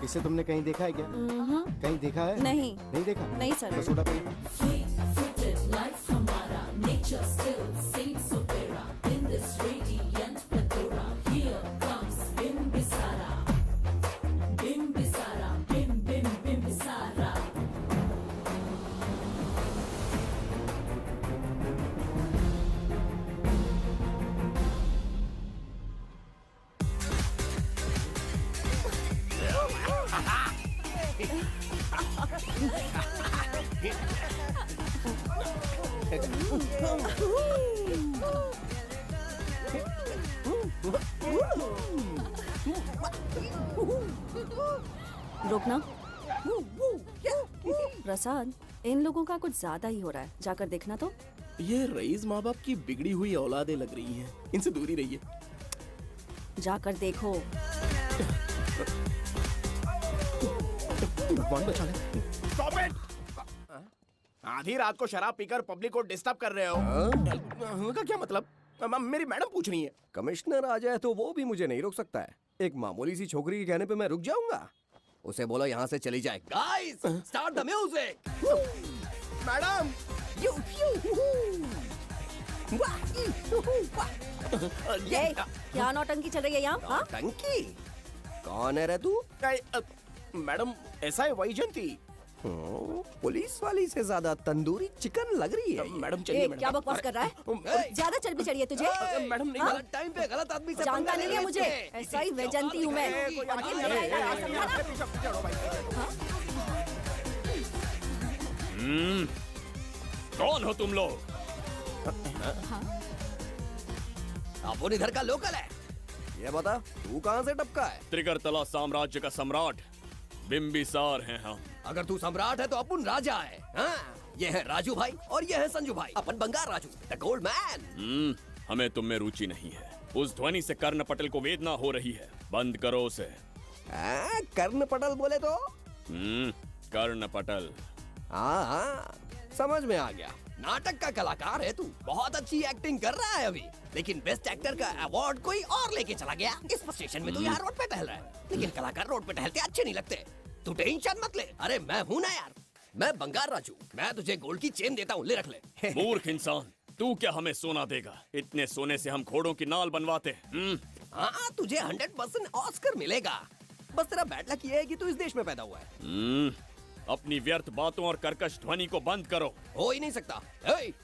इसे तुमने कहीं देखा है क्या? कहीं देखा है? नहीं। नहीं देखा? नहीं सर। तो सोडा पिए। रोकना। प्रसाद, इन लोगों का कुछ ज्यादा ही हो रहा है। जाकर देखना तो। ये रईस माँ बाप की बिगड़ी हुई औलादें लग रही हैं। इनसे दूरी रहिए। जाकर देखो। Stop it! आधी रात को शराब पीकर पब्लिक को डिस्टर्ब कर रहे हो। का क्या मतलब? मेरी मैडम पूछ रही है। कमिश्नर आ जाए तो वो भी मुझे नहीं रोक सकता है। एक मामूली सी छोकरी के कहने पे मैं रुक जाऊंगा? उसे बोलो यहाँ से चली जाए। Guys, start the music. Madam, ये क्या नौटंकी चल रही है यहाँ? हाँ? टंकी? कौन है रे तू? मैडम ऐसा है वैजयंती। पुलिस वाली से ज्यादा तंदूरी चिकन लग रही है। मैडम चलिए। क्या बकवास कर रहा है? ज्यादा चर्बी चढ़ी है तुझे? मैडम नहीं, गलत टाइम पे गलत आदमी से जानता नहीं है मुझे, ऐसा ही वैजयंती हूँ मैं। कौन हो तुम लोग? अपन इधर का लोकल है। ये बता तू कहाँ से टपका है? त्रिगर्तला साम्राज्य का सम्राट बिंबिसार हैं हम। अगर तू सम्राट है तो अपन राजा है। हाँ? ये है राजू भाई और ये है संजू भाई, अपन बंगार राजू, द गोल्ड मैन। हमें तुम में रुचि नहीं है। उस ध्वनि से कर्ण पटल को वेदना हो रही है, बंद करो उसे। कर्ण पटल बोले तो? कर्ण पटल। हाँ, समझ में आ गया। नाटक का कलाकार है तू, बहुत अच्छी एक्टिंग कर रहा है अभी, लेकिन बेस्ट एक्टर का अवार्ड कोई और लेके चला गया। इस स्टेशन में तू यहाँ रोड पे टहल रहा है, लेकिन कलाकार रोड पे टहलते अच्छे नहीं लगते। तू टेंशन मत ले। अरे मैं हूँ ना यार, मैं बंगार राजू, मैं तुझे गोल्ड की चेन देता हूँ, ले रख ले। मूर्ख इंसान, तू क्या हमें सोना देगा? इतने सोने से हम घोड़ों की नाल बनवाते। हाँ, तुझे 100% ऑस्कर मिलेगा। बस तेरा बैड लक ये है कि तू इस देश में पैदा हुआ है। अपनी व्यर्थ बातों और कर्कश ध्वनि को बंद करो। हो ही नहीं सकता।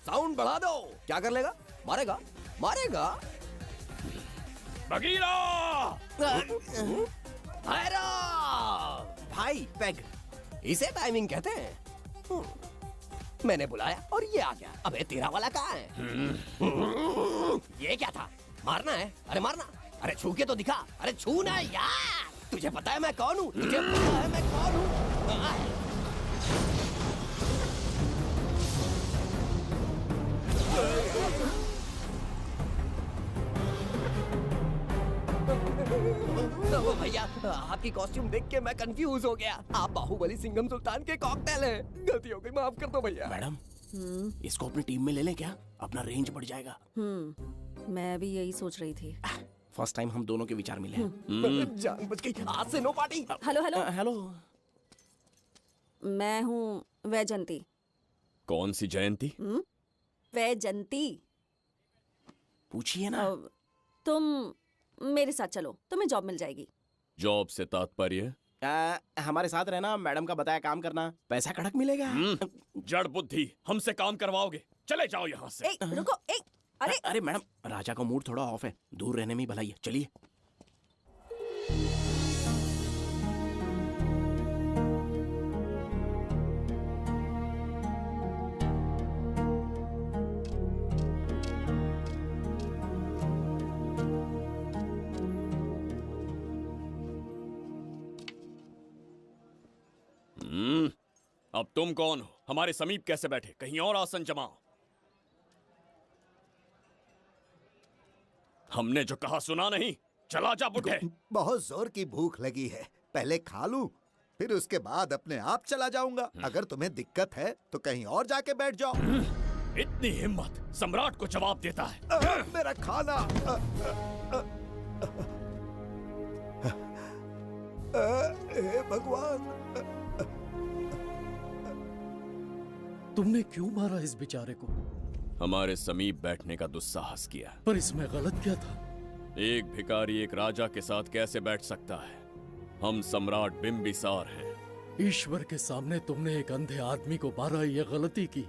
साउंड बढ़ा दो। क्या कर लेगा? मारेगा? मारेगा? बगीरा! भाई पैग, इसे टाइमिंग कहते हैं। मैंने बुलाया और ये आ गया। अबे तेरा वाला कहाँ है? ये क्या था? मारना है? अरे मारना। अरे छू के तो दिखा। अरे छू ना यार। तुझे पता है मैं कौन हूँ? तुझे पता है मैं कौन हूँ? भैया, आपकी कॉस्ट्यूम देख के मैं कंफ्यूज हो गया। आप बाहुबली सिंघम सुल्तान के कॉकटेल हैं। गलती हो गई, माफ कर दो भैया। मैडम, इसको अपनी टीम में ले लें क्या? अपना रेंज बढ़ जाएगा। मैं भी यही सोच रही थी। फर्स्ट टाइम हम दोनों के विचार मिले। जान बच गई। आज से no party. Hello hello hello, मैं हूँ वैजयंती। कौन सी जयंती? वैजयंती। पूछिए ना। तुम मेरे साथ चलो, तुम्हें जॉब मिल जाएगी। जॉब से तात्पर्य? हमारे साथ रहना, मैडम का बताया काम करना, पैसा कड़क मिलेगा। जड़ बुद्धि, हमसे काम करवाओगे? चले जाओ यहाँ से। रुको। अरे मैडम, राजा का मूड थोड़ा ऑफ है, दूर रहने में ही भलाई है। चलिए। अब तुम कौन हो? हमारे समीप कैसे बैठे? कहीं और आसन जमाओ। हमने जो कहा सुना नहीं? चला जा बुढ़े। बहुत जोर की भूख लगी है, पहले खा लूं, फिर उसके बाद अपने आप चला जाऊंगा। अगर तुम्हें दिक्कत है तो कहीं और जाके बैठ जाओ। इतनी हिम्मत, सम्राट को जवाब देता है। मेरा खाना। हे भगवान, तुमने क्यों मारा इस बेचारे को? हमारे समीप बैठने का दुस्साहस किया। पर इसमें गलत क्या था? एक भिखारी एक राजा के साथ कैसे बैठ सकता है? हम सम्राट बिंबिसार हैं। ईश्वर के सामने तुमने एक अंधे आदमी को मारा, ये गलती की।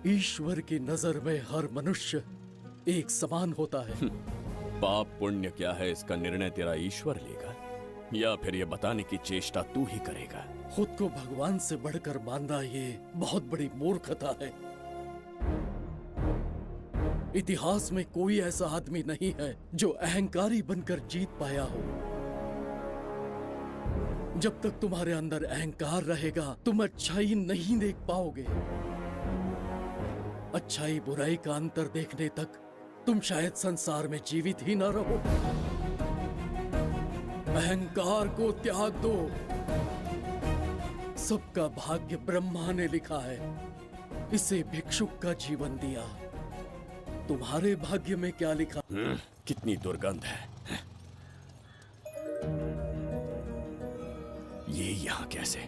ईश्वर की नजर में हर मनुष्य एक समान होता है। पाप पुण्य क्या है इसका निर्णय तेरा ईश्वर लेगा, या फिर ये बताने की चेष्टा तू ही करेगा? खुद को भगवान से बढ़कर मानना ये बहुत बड़ी मूर्खता है। इतिहास में कोई ऐसा आदमी नहीं है जो अहंकारी बनकर जीत पाया हो। जब तक तुम्हारे अंदर अहंकार रहेगा तुम अच्छाई नहीं देख पाओगे। अच्छाई बुराई का अंतर देखने तक तुम शायद संसार में जीवित ही न रहो। अहंकार को त्याग दो। सबका भाग्य ब्रह्मा ने लिखा है, इसे भिक्षुक का जीवन दिया। तुम्हारे भाग्य में क्या लिखा? कितनी दुर्गंध है। ये यहाँ कैसे?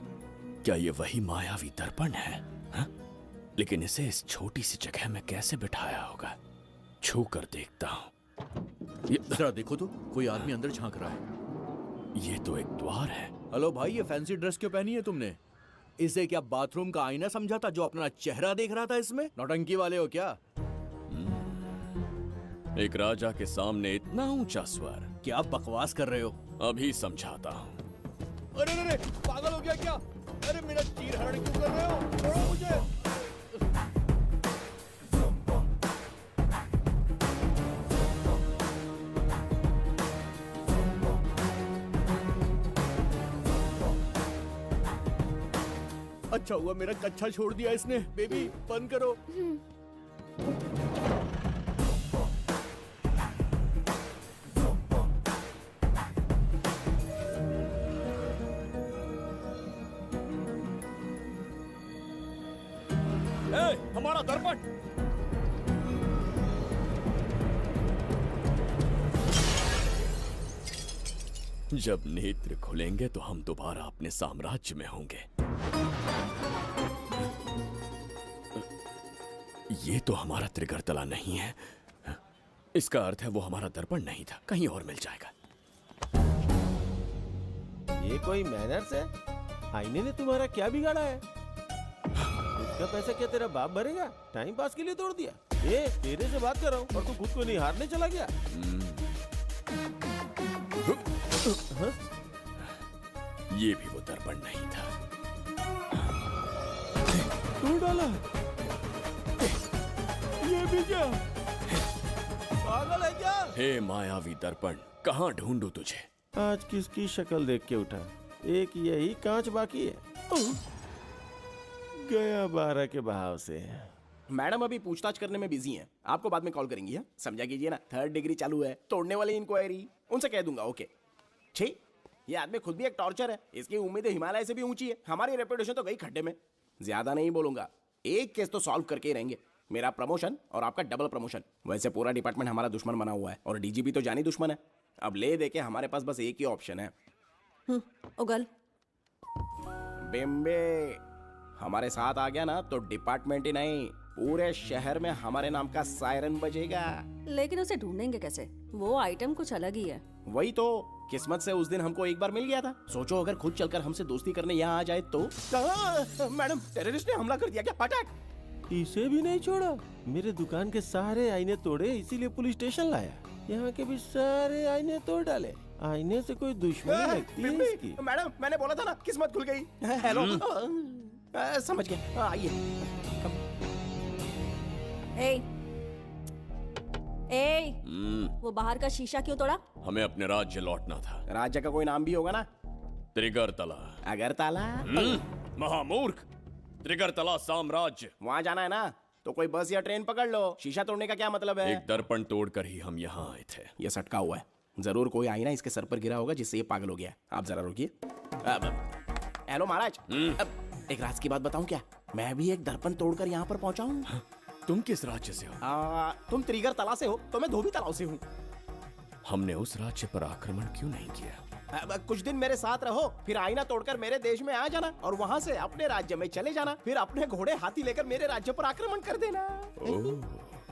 क्या ये वही मायावी दर्पण है? लेकिन इसे इस छोटी सी जगह में कैसे बिठाया होगा? छू कर देखता हूँ। ये जरा देखो तो, कोई आदमी अंदर झांक रहा है। ये तो एक द्वार है। हेलो भाई, ये फैंसी ड्रेस क्यों पहनी है तुमने? इसे क्या बाथरूम का आईना समझा था जो अपना चेहरा देख रहा था इसमें? नौटंकी वाले हो क्या? एक राजा के सामने इतना ऊंचा स्वर। क्या बकवास कर रहे हो? अभी समझाता हूँ। अरे अरे पागल हो गया क्या? अरे मेरा चीर हरण क्यों कर रहे हो? छोड़ो मुझे। अच्छा हुआ मेरा कच्छा छोड़ दिया इसने। बेबी बंद करो। हमारा दर्पण। जब नेत्र खुलेंगे तो हम दोबारा अपने साम्राज्य में होंगे। ये तो हमारा त्रिगर्तला नहीं है। इसका अर्थ है वो हमारा दर्पण नहीं था, कहीं और मिल जाएगा। ये कोई मैनर्स है? आईने ने तुम्हारा क्या बिगाड़ा है? इसका पैसा क्या तेरा बाप भरेगा? टाइम पास के लिए तोड़ दिया। ये तेरे से बात कर रहा हूँ और तू खुद को निहारने चला गया। हाँ? ये भी वो दर्पण नहीं था। तू डाला? ये भी क्या? पागल है क्या? हे मायावी दर्पण, कहाँ ढूंढूं तुझे? आज किसकी शक्ल देख के उठा? एक यही कांच बाकी है। गया 12 के बहाव से। मैडम अभी पूछताछ करने में बिजी हैं। आपको बाद में कॉल करेंगी। है समझा कीजिए ना, 3rd डिग्री चालू है। तोड़ने वाली इंक्वायरी उनसे कह दूंगा। ओके छी, ये आदमी खुद भी एक टॉर्चर है। इसकी उम्मीदें हिमालय से भी ऊंची है। हमारी रेपुटेशन तो गई खड्डे में। ज्यादा नहीं बोलूंगा, एक केस तो सॉल्व करके ही रहेंगे। मेरा प्रमोशन और आपका डबल प्रमोशन। वैसे पूरा डिपार्टमेंट हमारा दुश्मन बना हुआ है और डीजीपी तो जानी दुश्मन है। अब ले दे के हमारे पास बस एक ही ऑप्शन है। उगल बिम्बे हमारे साथ आ गया ना तो डिपार्टमेंट ही नहीं, पूरे शहर में हमारे नाम का सायरन बजेगा। लेकिन उसे ढूंढेंगे कैसे? वो आइटम कुछ अलग ही है। वही तो, किस्मत से उस दिन हमको एक बार मिल गया था। सोचो अगर खुद चलकर हमसे दोस्ती करने यहाँ आ जाए तो। मैडम, टेररिस्ट ने हमला कर दिया क्या? पटाक! इसे भी नहीं छोड़ा। मेरे दुकान के सारे आईने तोड़े, इसीलिए पुलिस स्टेशन लाया। यहाँ के भी सारे आईने तोड़ डाले। आईने से कोई दुश्मनी लगती है इसकी। मैडम, मैंने बोला था ना, किस्मत खुल गई। हेलो, समझ गया। आइए। वो बाहर का शीशा क्यों तोड़ा? हमें अपने राज्य लौटना था। राज्य का कोई नाम भी होगा ना? त्रिगर्तला। अगरतला? महामूर्ख, त्रिगर्तला साम्राज्य। वहाँ जाना है ना तो कोई बस या ट्रेन पकड़ लो। शीशा तोड़ने का क्या मतलब है? एक दर्पण तोड़कर ही हम यहाँ आए थे। ये सटका हुआ है, जरूर कोई आईना इसके सर पर गिरा होगा जिससे ये पागल हो गया। आप जरा रुकिए। हेलो महाराज, एक राज की बात बताऊं क्या? मैं भी एक दर्पण तोड़कर यहाँ पर पहुंचा हूँ। तुम किस राज्य से हो? तुम त्रिगर्तला से हो तो मैं धोबी तालाब से हूँ। हमने उस राज्य पर आक्रमण क्यों नहीं किया? कुछ दिन मेरे साथ रहो, फिर आईना तोड़कर मेरे देश में आ जाना और वहाँ से अपने राज्य में चले जाना। फिर अपने घोड़े हाथी लेकर मेरे राज्य पर आक्रमण कर देना।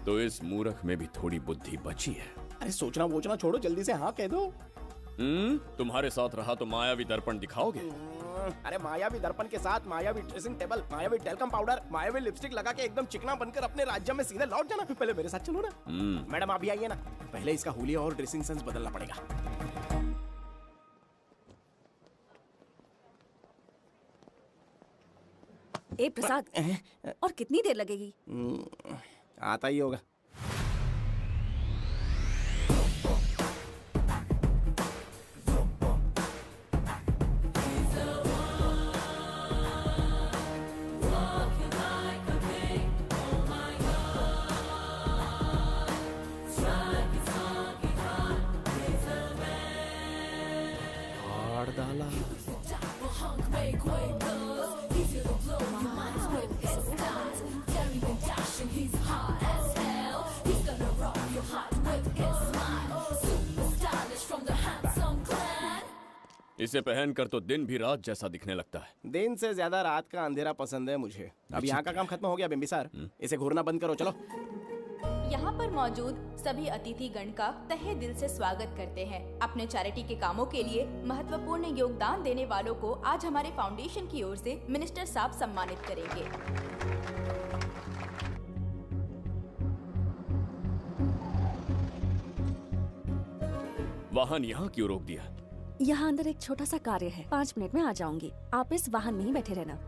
तो इस मूर्ख में भी थोड़ी बुद्धि बची है। अरे सोचना वोचना छोड़ो, जल्दी से हाँ कह दो। तुम्हारे साथ रहा तो मायावी दर्पण दिखाओगे? अरे मायावी दर्पण के साथ मायावी ड्रेसिंग टेबल, मायावी टेलकम पाउडर, मायावी लिपस्टिक लगा के एकदम चिकना बनकर अपने राज्य में सीधे लौट जाना। पहले मेरे साथ चलो ना। मैडम आप भी आइए ना, पहले इसका हुलिया और ड्रेसिंग सेंस बदलना पड़ेगा। ए प्रसाद, और कितनी देर लगेगी? आता ही होगा। इसे पहनकर तो दिन भी रात जैसा दिखने लगता है। दिन से ज्यादा रात का अंधेरा पसंद है मुझे। अब यहाँ का काम खत्म हो गया बिम्बिसार, इसे घूरना बंद करो, चलो। यहाँ पर मौजूद सभी अतिथिगण का तहे दिल से स्वागत करते हैं। अपने चैरिटी के कामों के लिए महत्वपूर्ण योगदान देने वालों को आज हमारे फाउंडेशन की ओर से मिनिस्टर साहब सम्मानित करेंगे। वाहन यहाँ क्यों रोक दिया? यहाँ अंदर एक छोटा सा कार्य है, 5 मिनट में आ जाऊंगी। आप इस वाहन में ही बैठे रहना।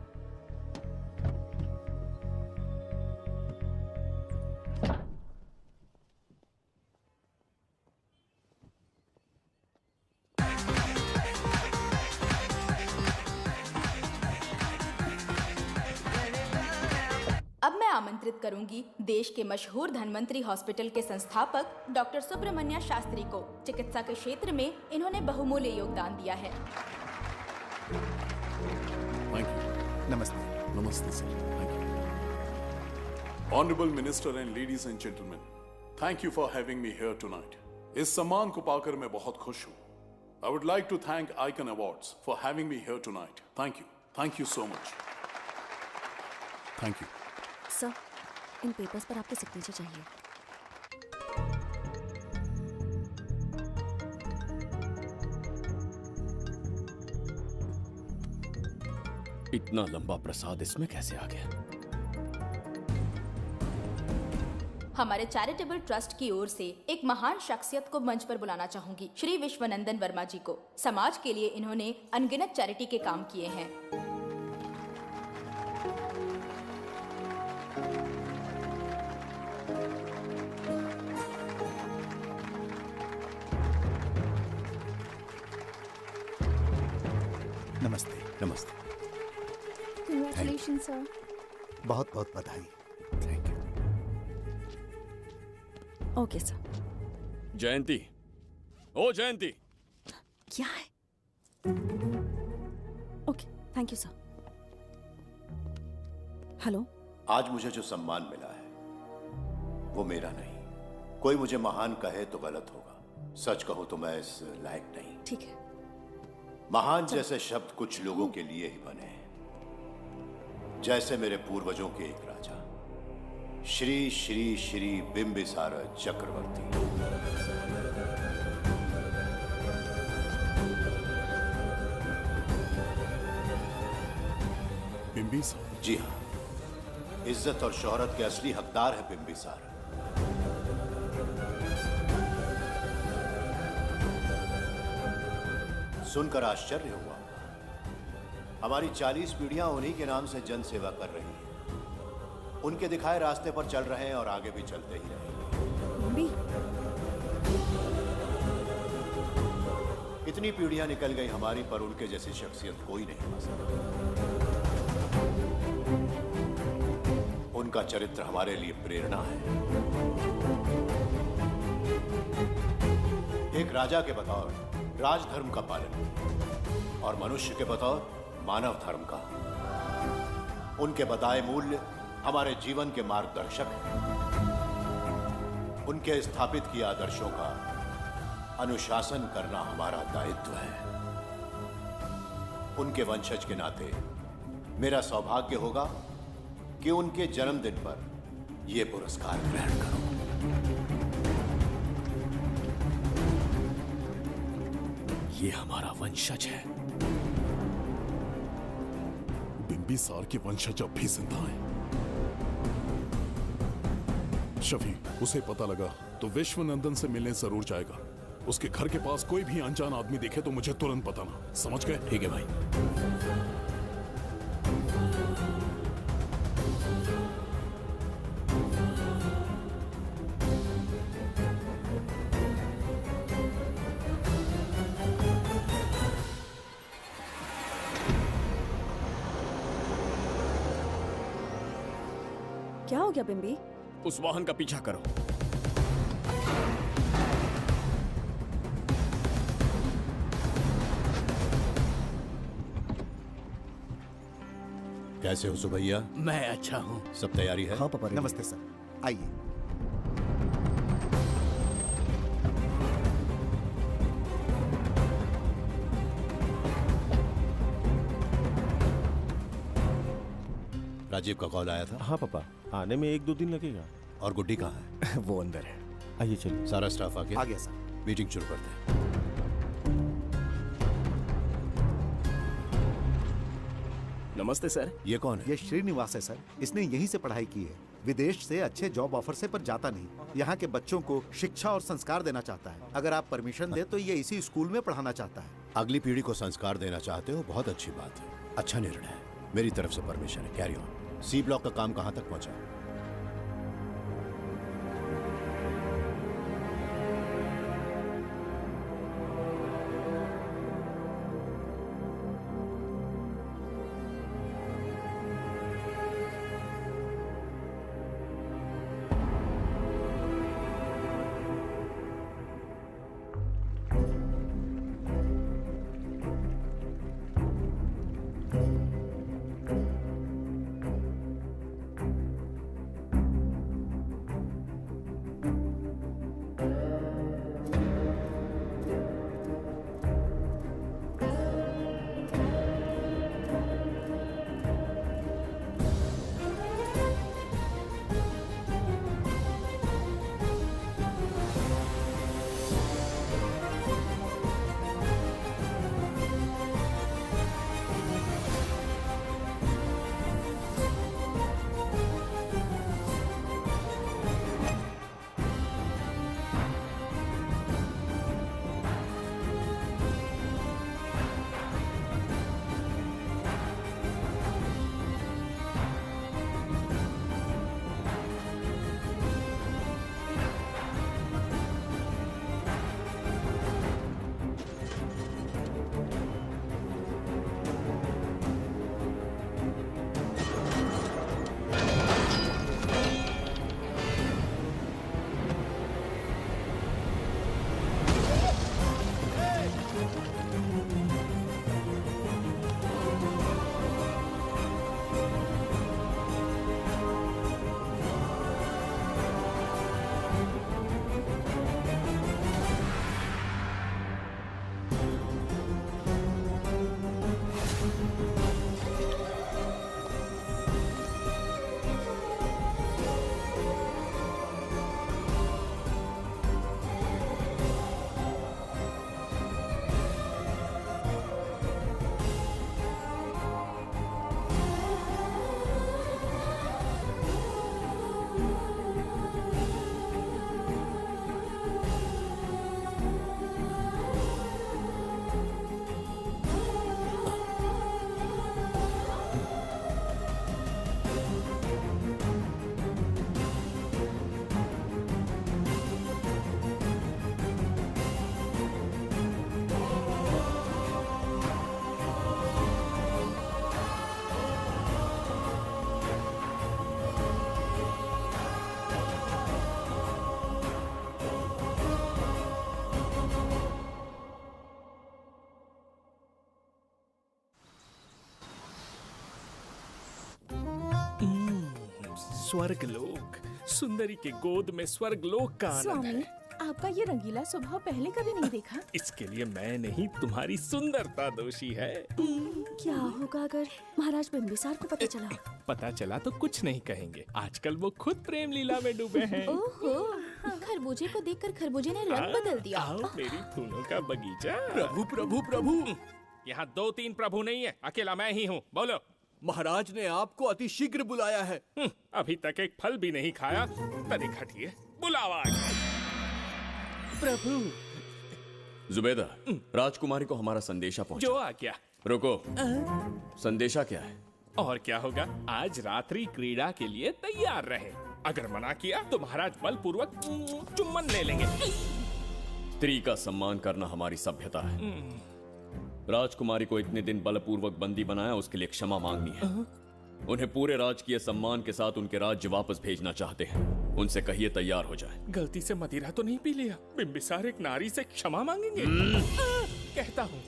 अब मैं आमंत्रित करूंगी देश के मशहूर धन्वंतरी हॉस्पिटल के संस्थापक डॉक्टर सुब्रमण्य शास्त्री को। चिकित्सा के क्षेत्र में इन्होंने बहुमूल्य योगदान दिया है। नमस्ते। नमस्ते sir, thank you. Honourable minister and ladies and gentleman, thank you for having me here tonight. इस सम्मान को पाकर मैं बहुत खुश हूँ। I would like to thank Icon Awards for having me here tonight. Thank you so much. Thank you sir, इन पेपर्स पर आपके सिग्नेचर चाहिए। इतना लंबा प्रसाद इसमें कैसे आ गया? हमारे चैरिटेबल ट्रस्ट की ओर से एक महान शख्सियत को मंच पर बुलाना चाहूंगी, श्री विश्वनंदन वर्मा जी को। समाज के लिए इन्होंने अनगिनत चैरिटी के काम किए हैं। नमस्ते। नमस्ते। Congratulations, sir. बहुत बहुत बधाई। Thank you. Okay sir. Jayanti, ओ जयंती। क्या है? Okay, thank you sir. Hello. आज मुझे जो सम्मान मिला है वो मेरा नहीं। कोई मुझे महान कहे तो गलत होगा, सच कहूं तो मैं इस लायक नहीं। ठीक है। महान जैसे शब्द कुछ लोगों के लिए ही बने हैं, जैसे मेरे पूर्वजों के एक राजा श्री श्री श्री बिंबिसार चक्रवर्ती। बिंबिसार? जी हाँ, इज्जत और शोहरत के असली हकदार है बिंबिसार। सुनकर आश्चर्य हुआ। हमारी 40 पीढ़ियां उन्हीं के नाम से जन सेवा कर रही हैं। उनके दिखाए रास्ते पर चल रहे हैं और आगे भी चलते ही रहेंगे। इतनी पीढ़ियां निकल गई हमारी, पर उनके जैसी शख्सियत कोई नहीं पा सकता। उनका चरित्र हमारे लिए प्रेरणा है। एक राजा के बतौर राजधर्म का पालन और मनुष्य के बतौर मानव धर्म का। उनके बताए मूल्य हमारे जीवन के मार्गदर्शक हैं। उनके स्थापित किए आदर्शों का अनुशासन करना हमारा दायित्व है। उनके वंशज के नाते मेरा सौभाग्य होगा कि उनके जन्मदिन पर यह पुरस्कार ग्रहण करूं। ये हमारा वंशज है। बिंबिसार के वंशज अब भी जिंदा हैं। शफी, उसे पता लगा तो विश्वनंदन से मिलने जरूर जाएगा। उसके घर के पास कोई भी अनजान आदमी दिखे तो मुझे तुरंत बताना, समझ गए? ठीक है भाई। क्या हो गया बिम्बी? उस वाहन का पीछा करो। कैसे हो सुभैया? मैं अच्छा हूँ। सब तैयारी है? हाँ पापा। नमस्ते सर, आइए। राजीव का कॉल आया था? हाँ पापा, आने में 1-2 दिन लगेगा। और गुड्डी कहाँ है? वो अंदर है। आइए चलिए। सारा स्टाफ आ गया? आ गया सर। मीटिंग शुरू करते हैं। नमस्ते सर। ये कौन है? ये श्रीनिवास है सर। इसने यहीं से पढ़ाई की है। विदेश से अच्छे जॉब ऑफर से पर जाता नहीं। यहाँ के बच्चों को शिक्षा और संस्कार देना चाहता है। अगर आप परमिशन दे तो ये इसी स्कूल में पढ़ाना चाहता है। अगली पीढ़ी को संस्कार देना चाहते हो, बहुत अच्छी बात है, अच्छा निर्णय है। मेरी तरफ से परमिशन है, कैरी ऑन। सी ब्लॉक का काम कहाँ तक पहुँचा? स्वर्गलोक, सुंदरी के गोद में स्वर्गलोक का आनंद स्वामी, है। आपका ये रंगीला स्वभाव पहले कभी नहीं देखा। इसके लिए मैं नहीं, तुम्हारी सुंदरता दोषी है। क्या होगा अगर महाराज बिंबिसार को पता चला? पता चला तो कुछ नहीं कहेंगे। आजकल वो खुद प्रेम लीला में डूबे हैं। ओहो, खरबूजे को देखकर खरबूजे ने रंग बदल दिया। आओ मेरी फूलों का बगीचा। प्रभु प्रभु प्रभु, यहाँ 2-3 प्रभु नहीं है, अकेला मैं ही हूँ। बोलो। महाराज ने आपको अति शीघ्र बुलाया है। अभी तक एक फल भी नहीं खाया, तनिक हटिए, बुलावा आ गया। प्रभु। जुबेदा, राजकुमारी को हमारा संदेशा पहुंचा। जो आ गया। रुको, संदेशा क्या है? और क्या होगा, आज रात्रि क्रीड़ा के लिए तैयार रहे। अगर मना किया तो महाराज बलपूर्वक चुम्बन ले लेंगे। स्त्री का सम्मान करना हमारी सभ्यता है। राजकुमारी को इतने दिन बलपूर्वक बंदी बनाया, उसके लिए क्षमा मांगनी है। उन्हें पूरे राजकीय सम्मान के साथ उनके राज्य वापस भेजना चाहते हैं। उनसे कहिए तैयार हो जाए। गलती से मदिरा तो नहीं पी लिया? बिंबिसार एक नारी से क्षमा मांगेंगे? कहता हूँ।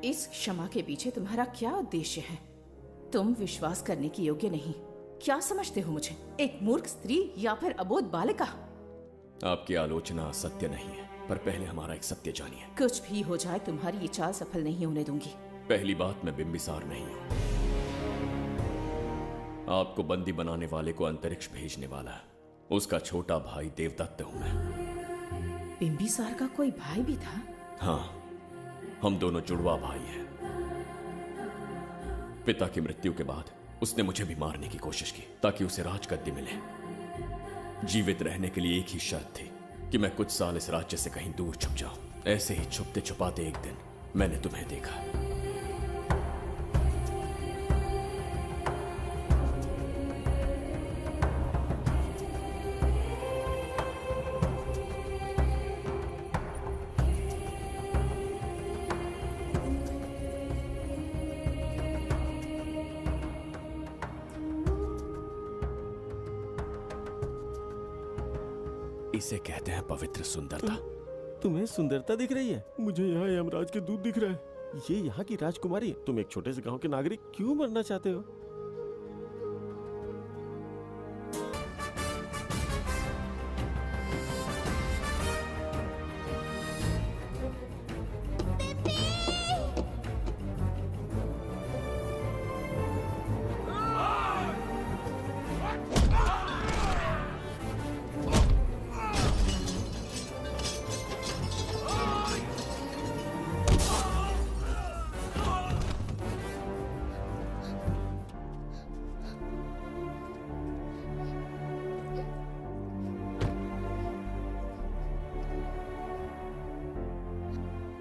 इस क्षमा के पीछे तुम्हारा क्या उद्देश्य है? तुम विश्वास करने की योग्य नहीं। क्या समझते हो मुझे, एक मूर्ख स्त्री या फिर अबोध बालिका? आपकी आलोचना सत्य नहीं है, पर पहले हमारा एक सत्य जानिए। कुछ भी हो जाए तुम्हारी ये चाल सफल नहीं होने दूंगी। पहली बात, मैं बिंबिसार नहीं हूं। आपको बंदी बनाने वाले को अंतरिक्ष भेजने वाला उसका छोटा भाई देवदत्त हूं मैं। बिंबिसार का कोई भाई भी था? हाँ, हम दोनों जुड़वा भाई हैं। पिता की मृत्यु के बाद उसने मुझे भी मारने की कोशिश की ताकि उसे राजगद्दी मिले। जीवित रहने के लिए एक ही शर्त थी कि मैं कुछ साल इस राज्य से कहीं दूर छुप जाऊं। ऐसे ही छुपते छुपाते एक दिन मैंने तुम्हें देखा। इसे कहते हैं पवित्र सुंदरता। तुम्हें सुंदरता दिख रही है? मुझे यहाँ यमराज के दूध दिख रहा है। ये यहाँ की राजकुमारी है। तुम एक छोटे से गांव के नागरिक क्यों मरना चाहते हो?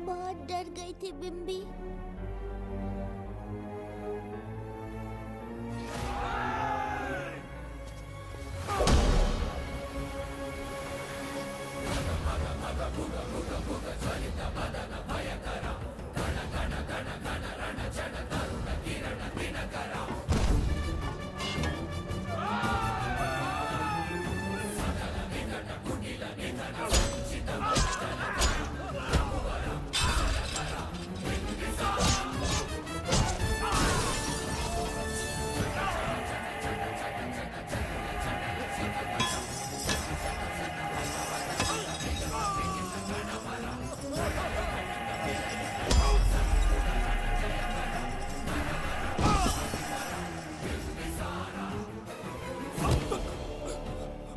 बहुत डर गई थी बिम्बी।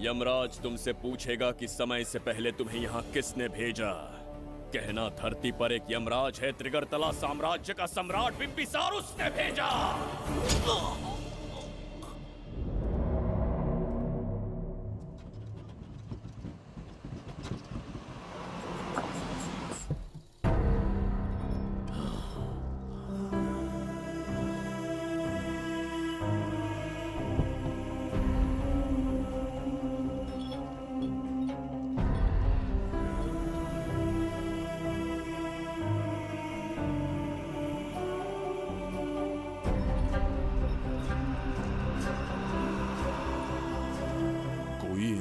यमराज तुमसे पूछेगा कि समय से पहले तुम्हें यहाँ किसने भेजा। कहना धरती पर एक यमराज है, त्रिगर्तला साम्राज्य का सम्राट बिंबिसार उसने भेजा।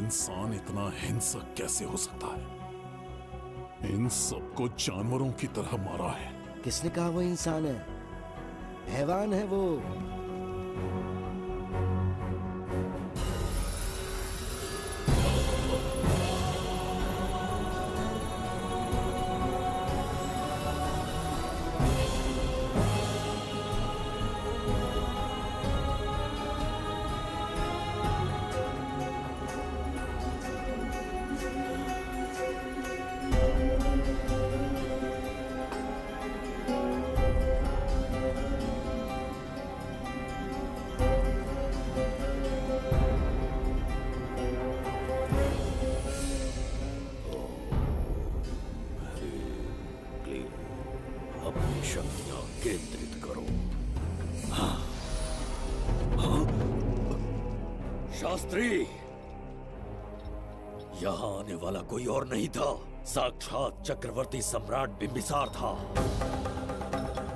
इंसान इतना हिंसक कैसे हो सकता है? इन सबको जानवरों की तरह मारा है। किसने कहा वो इंसान है? हैवान है वो। अपनी शक्तियां केंद्रित करो। शास्त्री, यहाँ आने वाला कोई और नहीं था, साक्षात चक्रवर्ती सम्राट बिंबिसार था।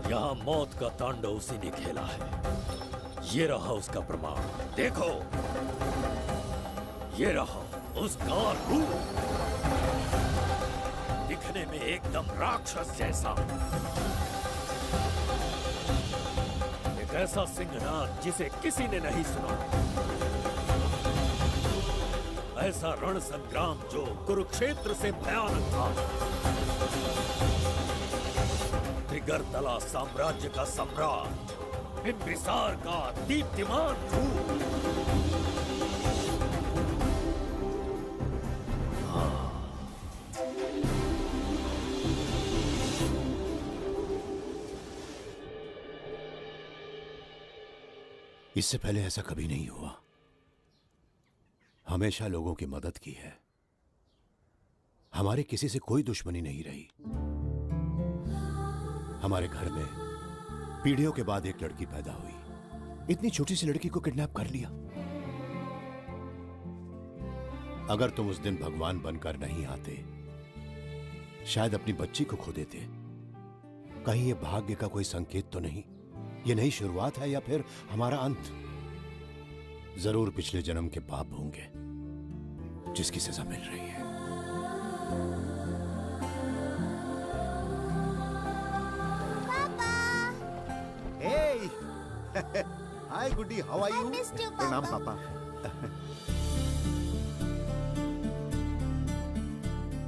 यहाँ मौत का तांडव उसी ने खेला है। ये रहा उसका प्रमाण, देखो। ये रहा उसका रूप, दिखने में एकदम राक्षस जैसा। एक ऐसा सिंहनाद जिसे किसी ने नहीं सुना, ऐसा रण संग्राम जो कुरुक्षेत्र से भयानक था। त्रिगर्तला साम्राज्य का सम्राट, बिंबिसार का दीप्तिमान रूप। इससे पहले ऐसा कभी नहीं हुआ। हमेशा लोगों की मदद की है। हमारी किसी से कोई दुश्मनी नहीं रही। हमारे घर में पीढ़ियों के बाद एक लड़की पैदा हुई। इतनी छोटी सी लड़की को किडनैप कर लिया। अगर तुम उस दिन भगवान बनकर नहीं आते, शायद अपनी बच्ची को खो देते। कहीं ये भाग्य का कोई संकेत तो नहीं? ये नई शुरुआत है या फिर हमारा अंत? जरूर पिछले जन्म के पाप होंगे जिसकी सजा मिल रही है। हाय गुड्डी, हाउ आर यू? प्रणाम पापा।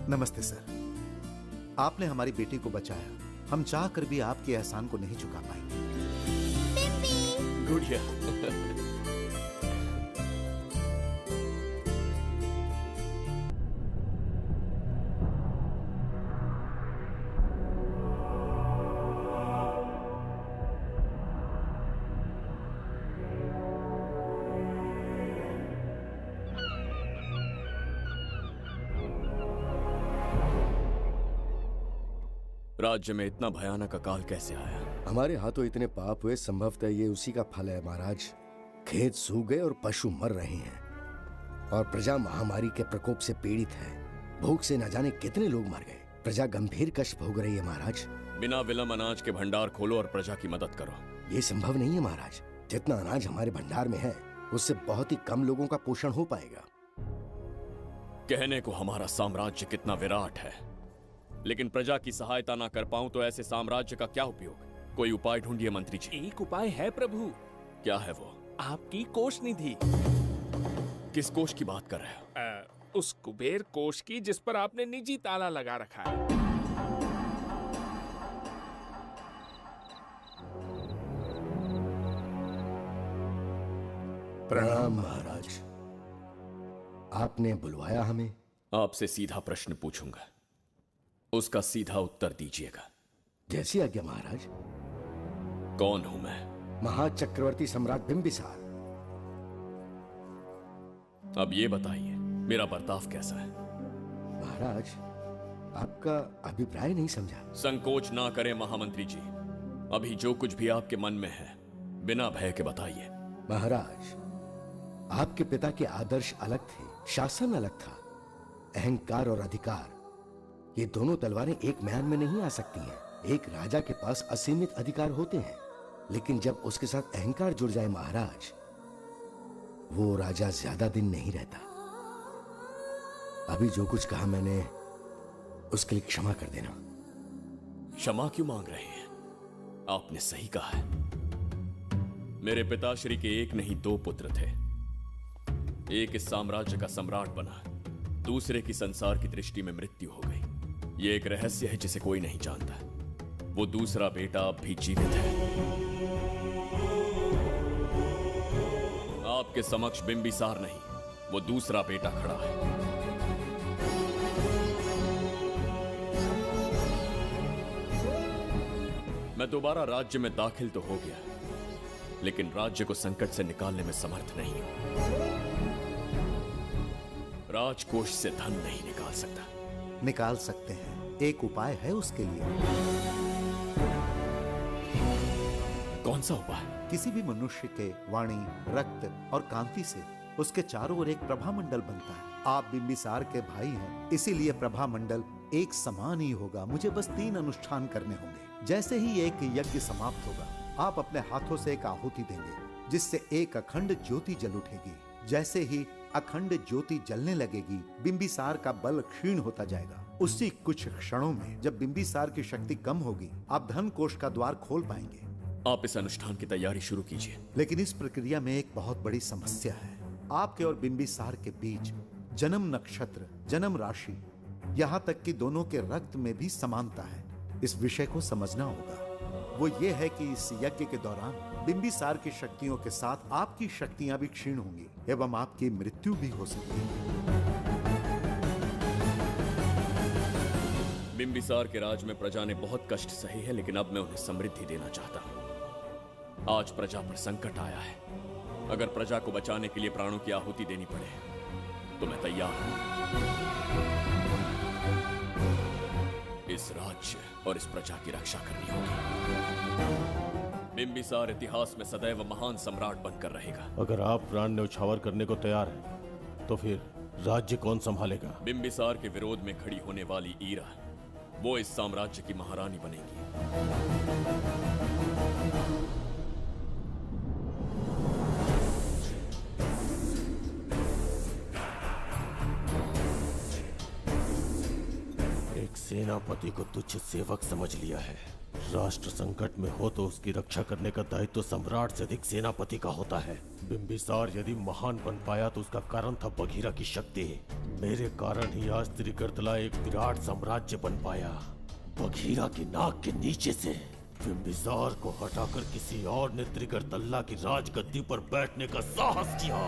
नमस्ते सर। आपने हमारी बेटी को बचाया। हम चाह कर भी आपके एहसान को नहीं चुका पाएंगे। गुड़िया। राज्य में इतना भयानक अकाल कैसे आया? हमारे हाथों इतने पाप हुए, संभवतः ये उसी का फल है महाराज। खेत सूख गए और पशु मर रहे हैं और प्रजा महामारी के प्रकोप से पीड़ित है। भूख से न जाने कितने लोग मर गए। प्रजा गंभीर कष्ट भोग रही है महाराज। बिना विलंब अनाज के भंडार खोलो और प्रजा की मदद करो। ये संभव नहीं है महाराज। जितना अनाज हमारे भंडार में है उससे बहुत ही कम लोगों का पोषण हो पाएगा। कहने को हमारा साम्राज्य कितना विराट है, लेकिन प्रजा की सहायता ना कर पाऊं तो ऐसे साम्राज्य का क्या उपयोग? कोई उपाय ढूंढिए मंत्री जी। एक उपाय है प्रभु। क्या है वो? आपकी कोष निधि। किस कोष की बात कर रहे हो? उस कुबेर कोष की जिस पर आपने निजी ताला लगा रखा है। प्रणाम महाराज। आपने बुलवाया हमें? आपसे सीधा प्रश्न पूछूंगा, उसका सीधा उत्तर दीजिएगा। जैसी आज्ञा महाराज। कौन हूं मैं? महाचक्रवर्ती सम्राट बिंबिसार। अब ये बताइए, मेरा बर्ताव कैसा है? महाराज, आपका अभिप्राय नहीं समझा। संकोच ना करें महामंत्री जी। अभी जो कुछ भी आपके मन में है बिना भय के बताइए। महाराज, आपके पिता के आदर्श अलग थे, शासन अलग था। अहंकार और अधिकार, ये दोनों तलवारें एक म्यान में नहीं आ सकती हैं। एक राजा के पास असीमित अधिकार होते हैं, लेकिन जब उसके साथ अहंकार जुड़ जाए महाराज, वो राजा ज्यादा दिन नहीं रहता। अभी जो कुछ कहा मैंने, उसके लिए क्षमा कर देना। क्षमा क्यों मांग रहे हैं? आपने सही कहा है। मेरे पिताश्री के एक नहीं दो पुत्र थे। एक इस साम्राज्य का सम्राट बना, दूसरे की संसार की दृष्टि में मृत्यु हो गई। ये एक रहस्य है जिसे कोई नहीं जानता। वो दूसरा बेटा अब भी जीवित है। आपके समक्ष बिंबिसार नहीं, वो दूसरा बेटा खड़ा है। मैं दोबारा राज्य में दाखिल तो हो गया, लेकिन राज्य को संकट से निकालने में समर्थ नहीं हूं। राजकोष से धन नहीं निकाल सकता। निकाल सकते हैं, एक उपाय है उसके लिए। कौन सा उपाय? किसी भी मनुष्य के वाणी, रक्त और कांति से उसके चारों ओर एक प्रभामंडल बनता है। आप बिंबिसार के भाई हैं, इसीलिए प्रभामंडल एक समान ही होगा। मुझे बस 3 अनुष्ठान करने होंगे। जैसे ही एक यज्ञ समाप्त होगा, आप अपने हाथों से एक आहुति देंगे, जिससे एक अखंड ज्योति जल उठेगी। जैसे ही अखंड ज्योति जलने लगेगी, बिंबिसार का बल क्षीण होता जाएगा। उसी कुछ क्षणों में जब बिंबिसार की शक्ति कम होगी, आप धन कोष का द्वार खोल पाएंगे। आप इस अनुष्ठान की तैयारी शुरू कीजिए। लेकिन इस प्रक्रिया में एक बहुत बड़ी समस्या है। आपके और बिंबिसार के बीच जन्म नक्षत्र, जन्म राशि, यहाँ तक कि दोनों के रक्त में भी समानता है। इस विषय को समझना होगा। वो ये है कि इस यज्ञ के दौरान बिंबिसार की शक्तियों के साथ आपकी शक्तियां भी क्षीण होंगी एवं आपकी मृत्यु भी हो सकती है। बिंबिसार के राज में प्रजा ने बहुत कष्ट सहे हैं, लेकिन अब मैं उन्हें समृद्धि देना चाहता हूं। आज प्रजा पर संकट आया है। अगर प्रजा को बचाने के लिए प्राणों की आहुति देनी पड़े तो मैं तैयार हूं। इस राज्य और इस प्रजा की रक्षा करनी होगी। बिंबिसार इतिहास में सदैव महान सम्राट बनकर रहेगा। अगर आप प्राण न्यौछावर करने को तैयार हैं, तो फिर राज्य कौन संभालेगा? बिंबिसार के विरोध में खड़ी होने वाली ईरा, वो इस साम्राज्य की महारानी बनेगी। एक सेनापति को तुच्छ सेवक समझ लिया है। राष्ट्र संकट में हो तो उसकी रक्षा करने का दायित्व सम्राट से अधिक सेनापति का होता है। बिंबिसार यदि महान बन पाया तो उसका कारण था बघीरा की शक्ति। मेरे कारण ही आज त्रिगर्तला एक विराट साम्राज्य बन पाया। बघीरा की नाक के नीचे से बिंबिसार को हटाकर किसी और ने त्रिगर्तल्ला की राजगद्दी पर बैठने का साहस किया।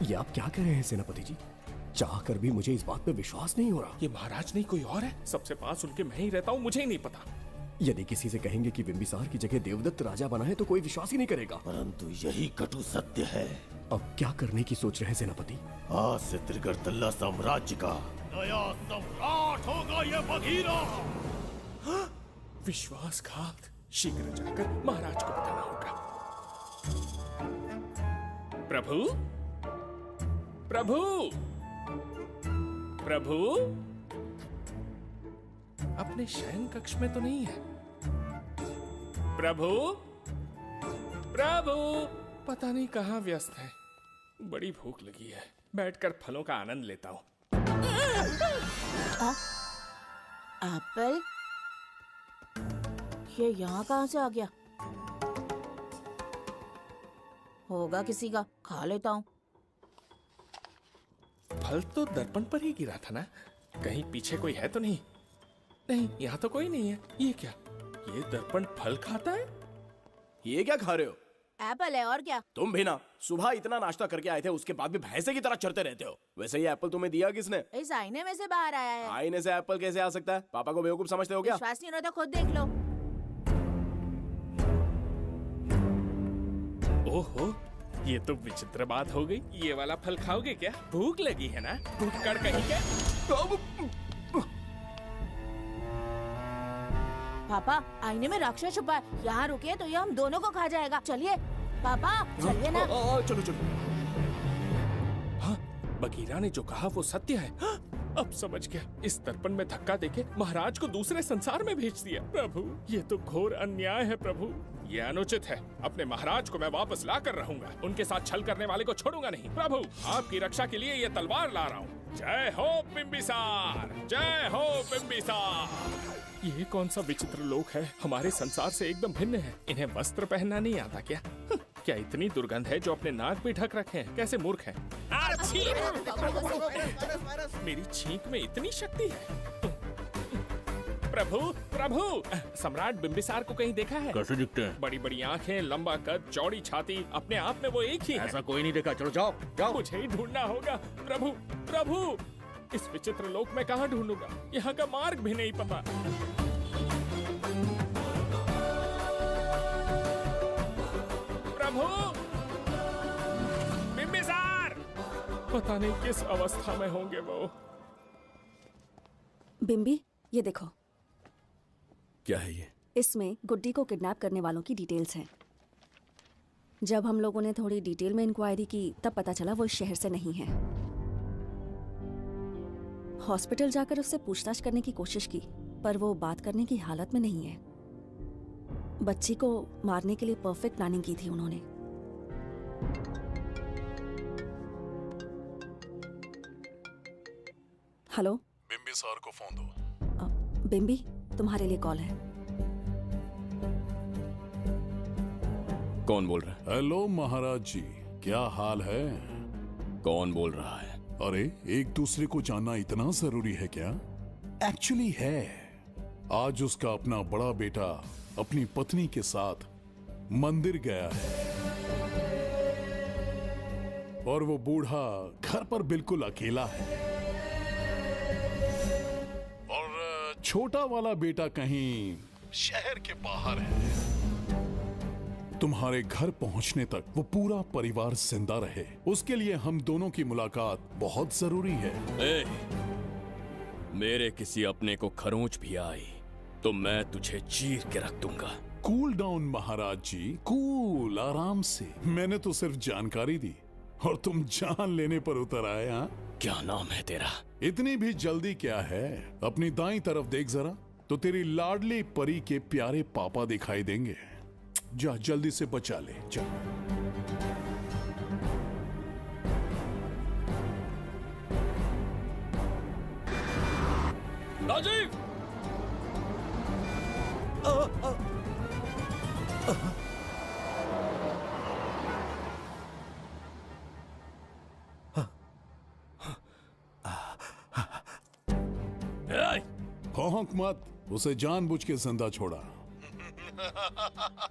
ये आप क्या कह रहे हैं सेनापति जी? चाह कर भी मुझे इस बात पे विश्वास नहीं हो रहा। ये महाराज नहीं कोई और है। सबसे पास उनके मैं ही रहता हूँ, मुझे ही नहीं पता। यदि किसी से कहेंगे कि बिंबिसार की जगह देवदत्त राजा बना है तो कोई विश्वास ही नहीं करेगा। परंतु यही कटु सत्य है। अब क्या करने की सोच रहे हैं सेनापति? आज से त्रिगर्तल्ला साम्राज्य का नया सम्राट होगा ये बघीरा। विश्वासघात। शीघ्र जाकर महाराज को बताना होगा। प्रभु, प्रभु, प्रभु, अपने शयन कक्ष में तो नहीं है। प्रभु, प्रभु, पता नहीं कहाँ व्यस्त है। बड़ी भूख लगी है, बैठकर फलों का आनंद लेता हूँ। एप्पल? ये यहाँ कहाँ से आ गया? होगा किसी का, खा लेता हूँ। फल तो दर्पण पर ही गिरा था ना? कहीं पीछे कोई है तो नहीं? नहीं, यहाँ तो कोई नहीं है। ये क्या? ये दर्पण फल खाता है? ये क्या खा रहे हो? एप्पल है और क्या? तुम भी ना सुबह इतना नाश्ता करके आए थे, उसके बाद भी भैंसे की तरह चरते रहते हो। वैसे ये एप्पल तुम्हें दिया किसने? इस आईने में से बाहर आया है। आईने से एप्पल कैसे आ सकता है? पापा को बेवकूफ समझते हो क्या? विश्वास नहीं हो तो खुद देख लो। ओहो, ये तो विचित्र बात हो गई। ये वाला फल खाओगे क्या? भूख लगी है ना? भूख कड़ कहीं क्या? पापा, आईने में राक्षस छुपा है। यहाँ रुके तो ये हम दोनों को खा जाएगा। चलिए पापा, चलिए ना। चलो चलो। हाँ, बघीरा ने जो कहा वो सत्य है। हाँ, अब समझ गया। इस दर्पण में धक्का देके महाराज को दूसरे संसार में भेज दिया। प्रभु, ये तो घोर अन्याय है प्रभु। ये अनुचित है। अपने महाराज को मैं वापस ला कर रहूंगा। उनके साथ छल करने वाले को छोड़ूंगा नहीं। प्रभु, आपकी रक्षा के लिए ये तलवार ला रहा हूँ। जय हो बिंबिसार, जय हो बिंबिसार। ये कौन सा विचित्र लोक है? हमारे संसार से एकदम भिन्न है। इन्हें वस्त्र पहनना नहीं आता क्या? क्या इतनी दुर्गंध है जो अपने नाक भी ढक रखे हैं? कैसे मूर्ख हैं? मेरी छींक में इतनी शक्ति है। प्रभु, प्रभु, सम्राट बिंबिसार को कहीं देखा है? कैसे दिखते हैं? बड़ी बड़ी आंखें, लंबा कद, चौड़ी छाती, अपने आप में वो एक ही है। ऐसा कोई नहीं देखा। चलो जाओ जाओ। मुझे ही ढूंढना होगा। प्रभु, प्रभु, इस विचित्र लोक में कहाँ ढूंढूंगा? यहाँ का मार्ग भी नहीं पता। प्रभु, बिंबिसार, पता नहीं किस अवस्था में होंगे वो। बिंबी, ये देखो। क्या है ये? इसमें गुड्डी को किडनैप करने वालों की डिटेल्स हैं। जब हम लोगों ने थोड़ी डिटेल में इंक्वायरी की तब पता चला वो इस शहर से नहीं है। हॉस्पिटल जाकर उससे पूछताछ करने की कोशिश की पर वो बात करने की हालत में नहीं है। बच्ची को मारने के लिए परफेक्ट प्लानिंग की थी उन्होंने। हेलो, बिंबिसार को फोन दो। बिंबी, तुम्हारे लिए कॉल है। कौन बोल रहा है? हेलो महाराज जी, क्या हाल है? कौन बोल रहा है? अरे, एक दूसरे को जानना इतना जरूरी है क्या? एक्चुअली है। आज उसका अपना बड़ा बेटा अपनी पत्नी के साथ मंदिर गया है और वो बूढ़ा घर पर बिल्कुल अकेला है और छोटा वाला बेटा कहीं शहर के बाहर है। तुम्हारे घर पहुंचने तक वो पूरा परिवार जिंदा रहे, उसके लिए हम दोनों की मुलाकात बहुत जरूरी है। मेरे किसी अपने को खरोंच भी आई तो मैं तुझे चीर के रख दूंगा। कूल डाउन महाराज जी, कूल, आराम से। मैंने तो सिर्फ जानकारी दी और तुम जान लेने पर उतर आए। हाँ, क्या नाम है तेरा? इतनी भी जल्दी क्या है? अपनी दाईं तरफ देख जरा, तो तेरी लाडली परी के प्यारे पापा दिखाई देंगे। जा, जल्दी से बचा ले, जा। राजीव! भौंक मत, उसे जानबूझ के जिंदा छोड़ा।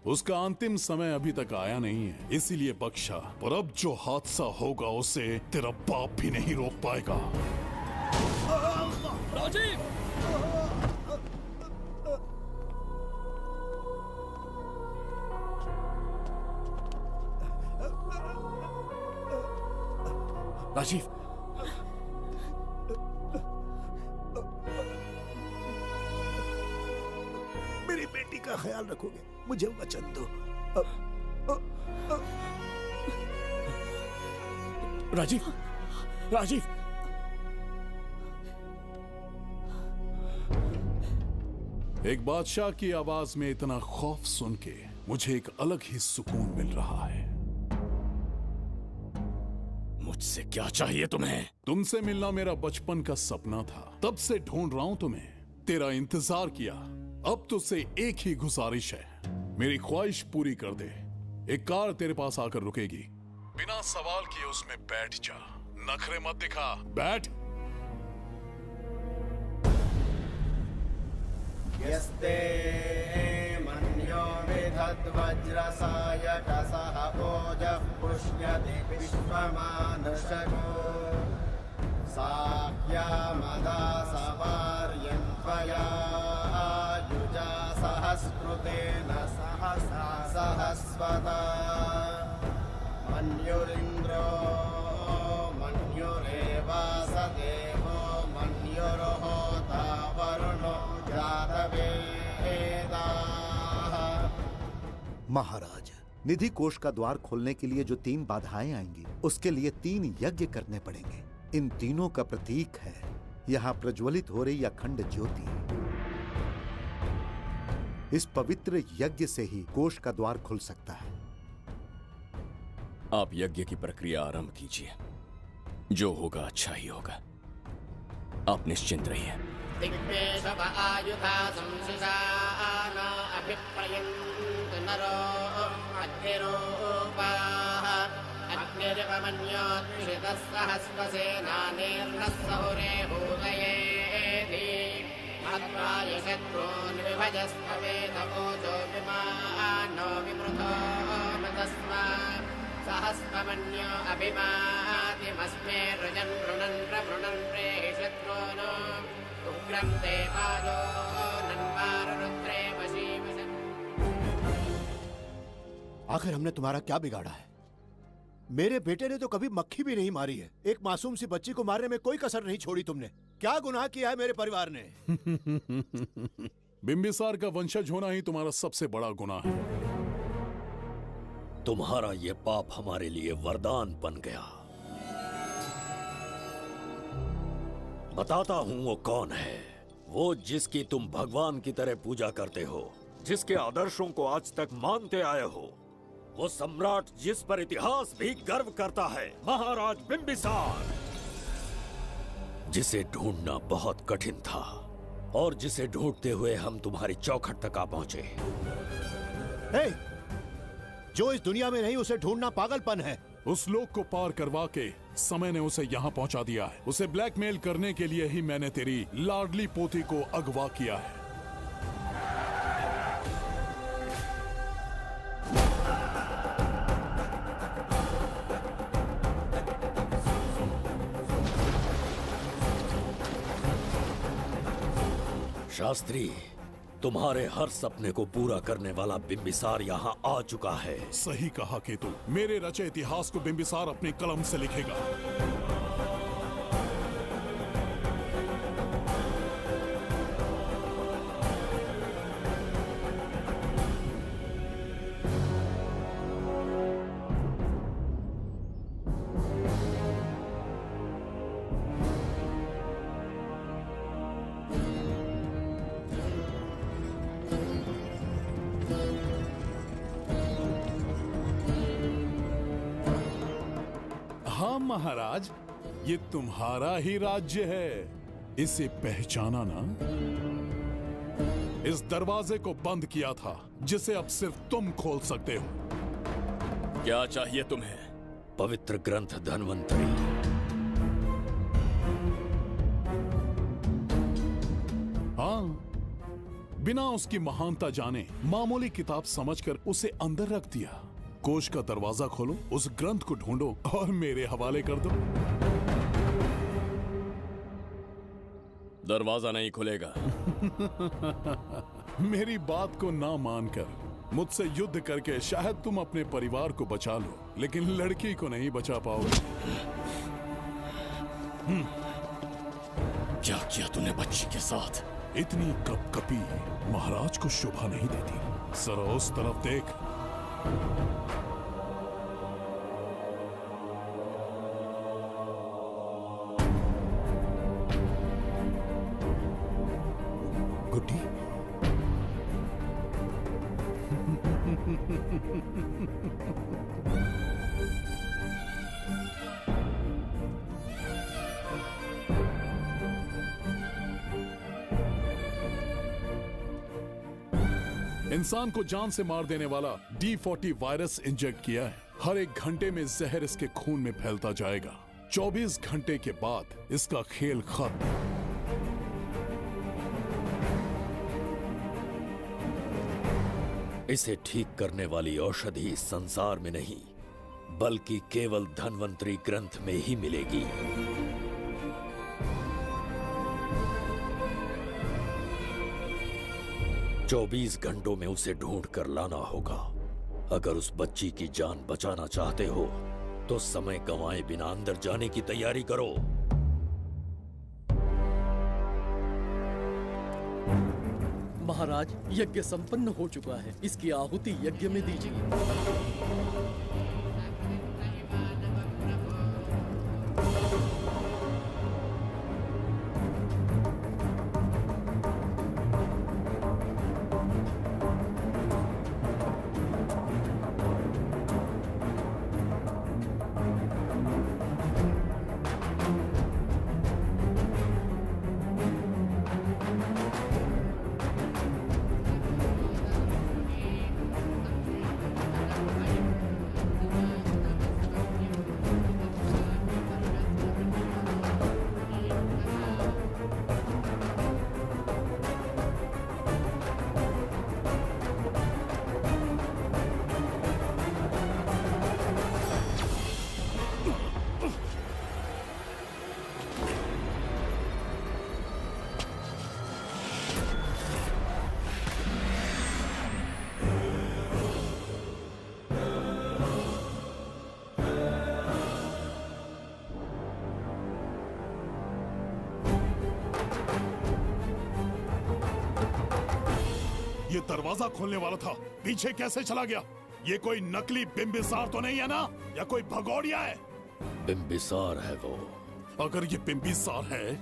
उसका अंतिम समय अभी तक आया नहीं है, इसीलिए बख्शा। पर अब जो हादसा होगा उसे तेरा बाप भी नहीं रोक पाएगा। राजीव! राजीव, मेरी बेटी का ख्याल रखोगे? मुझे वचन दो। राजीव, राजीव! एक बादशाह की आवाज में इतना खौफ सुन के मुझे एक अलग ही सुकून मिल रहा है। मुझसे क्या चाहिए तुम्हें? तुमसे मिलना मेरा बचपन का सपना था, तब से ढूंढ रहा हूं तुम्हें, तेरा इंतजार किया। अब तुझसे एक ही गुजारिश है, मेरी ख्वाहिश पूरी कर दे। एक कार तेरे पास आकर रुकेगी, बिना सवाल किए उसमें बैठ जा, नखरे मत दिखा, बैठ। यस्ते मन्यो विधद्वज्रसायकसः ओजः पुष्यति विश्वमानुषको साख्यामदा सवार्यन्त्वया युजा सहस्कृतेन सहस्वता मन्युरिन्द्रो मन्युरेवास देवो मन्युर्होता वरुणो महाराज, निधि कोष का द्वार खोलने के लिए जो 3 बाधाएं आएंगी, उसके लिए 3 यज्ञ करने पड़ेंगे। इन तीनों का प्रतीक है यहाँ प्रज्वलित हो रही अखंड ज्योति। इस पवित्र यज्ञ से ही कोष का द्वार खुल सकता है। आप यज्ञ की प्रक्रिया आरंभ कीजिए, जो होगा अच्छा ही होगा। आप निश्चिंत रहिए। दिग्वेशव आयुधा संसुषान अभिप्रयन्तु नरो अग्निरूपाः अग्निरिवमन्योत्क्षितः सहस्रसेनानेर्नः सहुरे भूतयेति हत्वाय शत्रून् विभजस्त्ववेदवोचो विमानो विमृतो न तस्मात् सहस्रमन्यो अभिमातिमस्मे रुजन् रुणन् प्रवृणन् प्रेहि शत्रून् उग्रं ते पादो नन्वारुद्रे वशीवसन्। आखिर हमने तुम्हारा क्या बिगाड़ा है? मेरे बेटे ने तो कभी मक्खी भी नहीं मारी है। एक मासूम सी बच्ची को मारने में कोई कसर नहीं छोड़ी तुमने। क्या गुनाह किया है मेरे परिवार ने? बिंबिसार का वंशज होना ही तुम्हारा सबसे बड़ा गुनाह है। तुम्हारा ये पाप हमारे लिए वरदान बन गया। बताता हूं वो कौन है। वो जिसकी तुम भगवान की तरह पूजा करते हो, जिसके आदर्शों को आज तक मानते आए हो, वो सम्राट जिस पर इतिहास भी गर्व करता है, महाराज बिंबिसार, जिसे ढूंढना बहुत कठिन था और जिसे ढूंढते हुए हम तुम्हारी चौखट तक आ पहुंचे। जो इस दुनिया में नहीं उसे ढूंढना पागलपन है। उस लोक को पार करवा के समय ने उसे यहाँ पहुँचा दिया है। उसे ब्लैकमेल करने के लिए ही मैंने तेरी लाडली पोती को अगवा किया है। शास्त्री, तुम्हारे हर सपने को पूरा करने वाला बिंबिसार यहाँ आ चुका है। सही कहा केतु, मेरे रचे इतिहास को बिंबिसार अपनी कलम से लिखेगा। हाँ महाराज, ये तुम्हारा ही राज्य है, इसे पहचाना ना? इस दरवाजे को बंद किया था जिसे अब सिर्फ तुम खोल सकते हो। क्या चाहिए तुम्हें? पवित्र ग्रंथ धन्वंतरी। हाँ, बिना उसकी महानता जाने मामूली किताब समझकर उसे अंदर रख दिया। कोष का दरवाजा खोलो, उस ग्रंथ को ढूंढो और मेरे हवाले कर दो। दरवाजा नहीं खुलेगा। मेरी बात को ना मानकर मुझसे युद्ध करके शायद तुम अपने परिवार को बचा लो, लेकिन लड़की को नहीं बचा पाओगे। क्या किया तूने बच्ची के साथ? इतनी कपकपी महाराज को शोभा नहीं देती। जरा उस तरफ देख। गुड्डी, इंसान को जान से मार देने वाला D40 वायरस इंजेक्ट किया है। हर एक घंटे में जहर इसके खून में फैलता जाएगा। 24 घंटे के बाद इसका खेल खत्म। इसे ठीक करने वाली औषधि संसार में नहीं, बल्कि केवल धन्वंतरी ग्रंथ में ही मिलेगी। चौबीस घंटों में उसे ढूंढ कर लाना होगा। अगर उस बच्ची की जान बचाना चाहते हो तो समय गंवाए बिना अंदर जाने की तैयारी करो। महाराज, यज्ञ संपन्न हो चुका है। इसकी आहुति यज्ञ में दीजिए। ये दरवाजा खोलने वाला था, पीछे कैसे चला गया? ये कोई नकली बिंबिसार तो नहीं है ना, या कोई भगोड़िया है? बिंबिसार है वो। अगर ये बिंबिसार है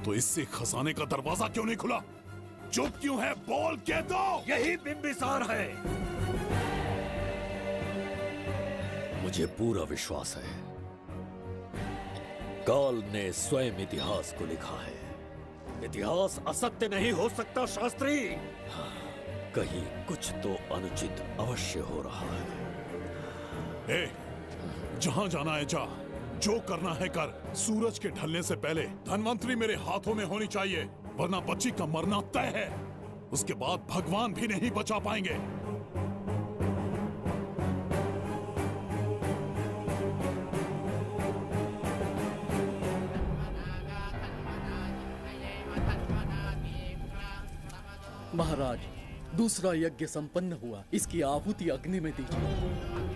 तो इससे खजाने का दरवाजा क्यों नहीं खुला? चुप क्यों है? बोल के दो। यही बिंबिसार है। मुझे पूरा विश्वास है, काल ने स्वयं इतिहास को लिखा है। इतिहास असत्य नहीं हो सकता शास्त्री। हाँ, कहीं कुछ तो अनुचित अवश्य हो रहा है। ए, जहां जाना है जा, जो करना है कर। सूरज के ढलने से पहले धनवंतरी मेरे हाथों में होनी चाहिए, वरना बच्ची का मरना तय है। उसके बाद भगवान भी नहीं बचा पाएंगे। महाराज, दूसरा यज्ञ संपन्न हुआ, इसकी आहुति अग्नि में दीजिए।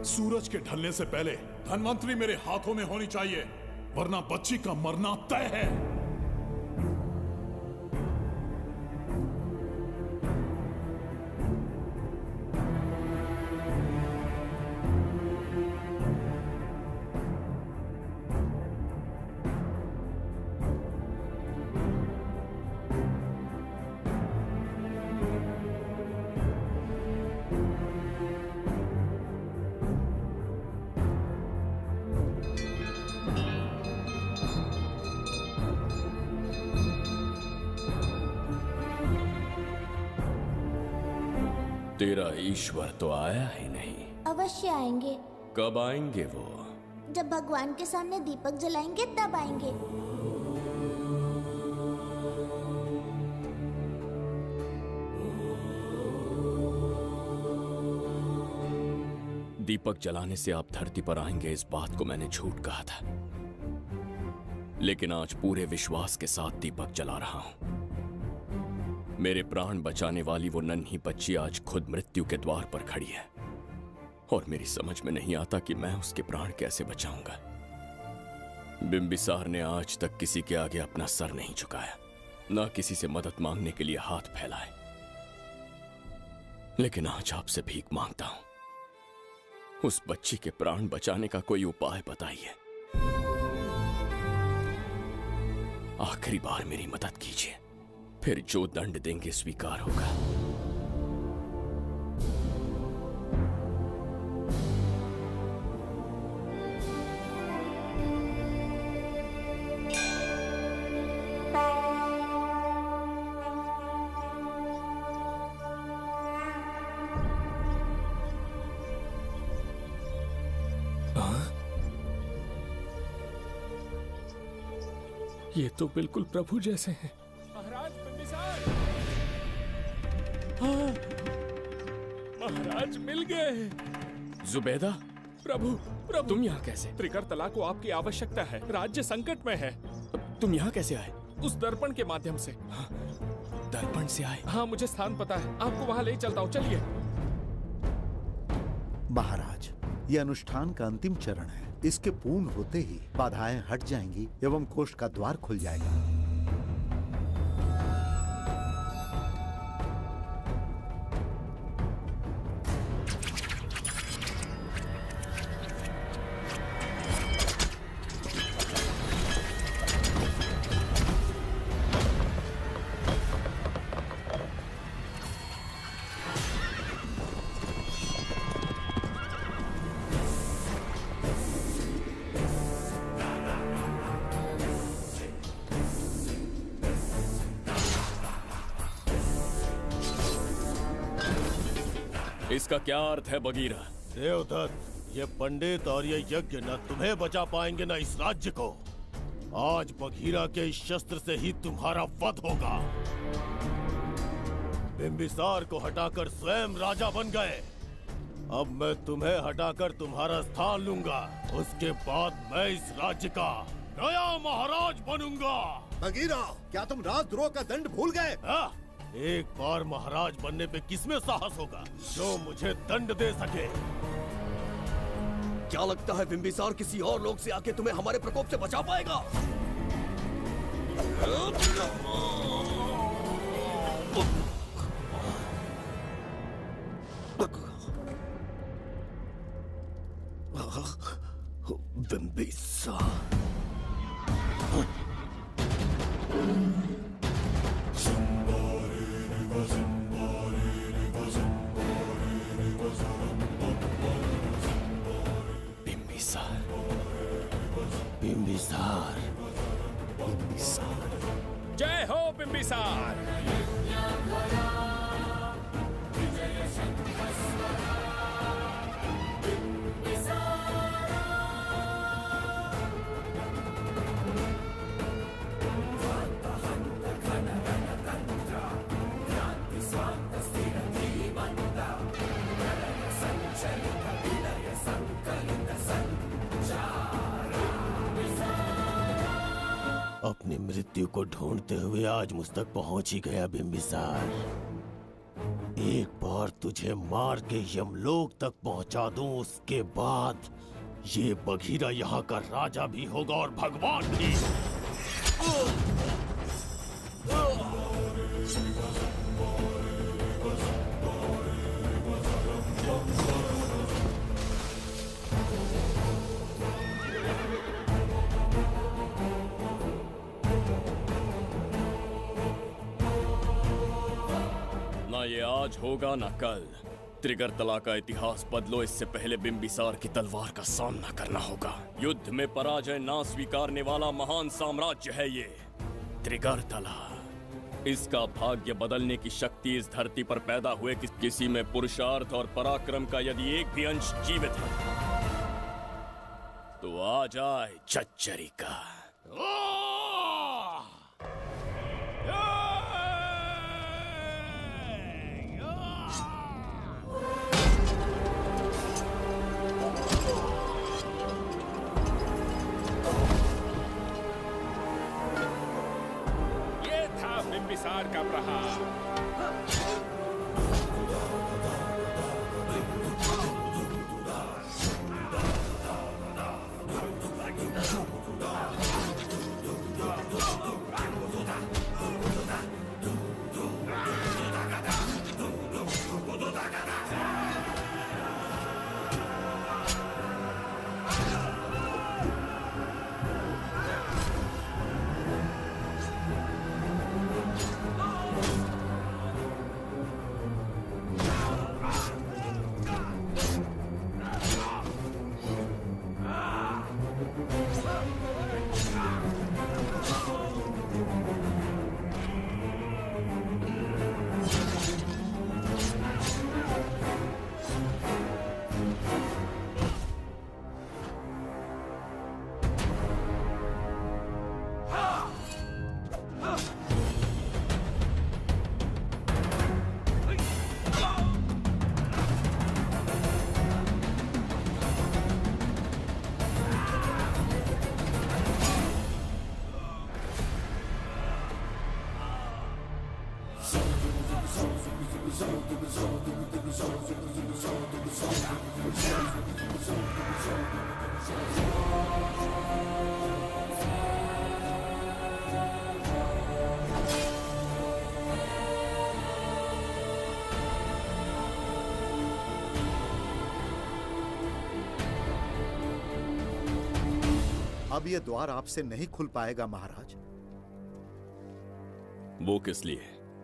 सूरज के ढलने से पहले धनवंतरी मेरे हाथों में होनी चाहिए, वरना बच्ची का मरना तय है। तेरा ईश्वर तो आया ही नहीं। अवश्य आएंगे। कब आएंगे वो? जब भगवान के सामने दीपक जलाएंगे तब आएंगे। दीपक जलाने से आप धरती पर आएंगे, इस बात को मैंने झूठ कहा था, लेकिन आज पूरे विश्वास के साथ दीपक जला रहा हूं। मेरे प्राण बचाने वाली वो नन्ही बच्ची आज खुद मृत्यु के द्वार पर खड़ी है, और मेरी समझ में नहीं आता कि मैं उसके प्राण कैसे बचाऊंगा। बिंबिसार ने आज तक किसी के आगे अपना सर नहीं झुकाया, ना किसी से मदद मांगने के लिए हाथ फैलाए, लेकिन आज आपसे भीख मांगता हूं। उस बच्ची के प्राण बचाने का कोई उपाय बताइए। आखिरी बार मेरी मदद कीजिए, फिर जो दंड देंगे स्वीकार होगा। ये तो बिल्कुल प्रभु जैसे हैं। महाराज बिंबिसार! हाँ, महाराज मिल गए। जुबैदा, प्रभु, प्रभु, तुम यहाँ कैसे? त्रिकर्तला को आपकी आवश्यकता है, राज्य संकट में है। तुम यहाँ कैसे आए? उस दर्पण के माध्यम से। हाँ, दर्पण से आए? हाँ, मुझे स्थान पता है, आपको वहाँ ले चलता हूँ, चलिए। महाराज, ये अनुष्ठान का अंतिम चरण है। इसके पूर्ण होते ही बाधाएं हट जाएंगी एवं कोष का द्वार खुल जाएगा। इसका क्या अर्थ है बगीरा? देवदत्त, ये पंडित और ये यज्ञ न तुम्हें बचा पाएंगे न इस राज्य को। आज बगीरा के इस शस्त्र से ही तुम्हारा वध होगा। बिंबिसार को हटाकर स्वयं राजा बन गए, अब मैं तुम्हें हटाकर तुम्हारा स्थान लूंगा। उसके बाद मैं इस राज्य का नया महाराज बनूंगा। बगीरा, क्या तुम राजद्रोह का दंड भूल गए? एक बार महाराज बनने पे किसमें साहस होगा जो मुझे दंड दे सके? क्या लगता है बिंबिसार किसी और लोग से आके तुम्हें हमारे प्रकोप से बचा पाएगा? बिम्बिसार। बिम्बिसार, बिम्बिसार, बिम्बिसार। जय हो बिम्बिसार। अपनी मृत्यु को ढूंढते हुए आज मुझ तक पहुंच ही गया बिम्बिसार। एक बार तुझे मार के यमलोक तक पहुंचा दूं, उसके बाद ये बघीरा यहाँ का राजा भी होगा और भगवान भी। ना ये आज होगा ना कल। त्रिगर्तला का इतिहास बदलो, इससे पहले बिम्बिसार की तलवार का सामना करना होगा। युद्ध में पराजय ना स्वीकारने वाला महान साम्राज्य है ये त्रिगर्तला। इसका भाग्य बदलने की शक्ति इस धरती पर पैदा हुए किसी में पुरुषार्थ और पराक्रम का यदि एक भी अंश जीवित है तो आ जाए चच्चरी का। बिम्बिसार का प्रहार। अब ये द्वार आपसे नहीं खुल पाएगा महाराज। वो किस लिए?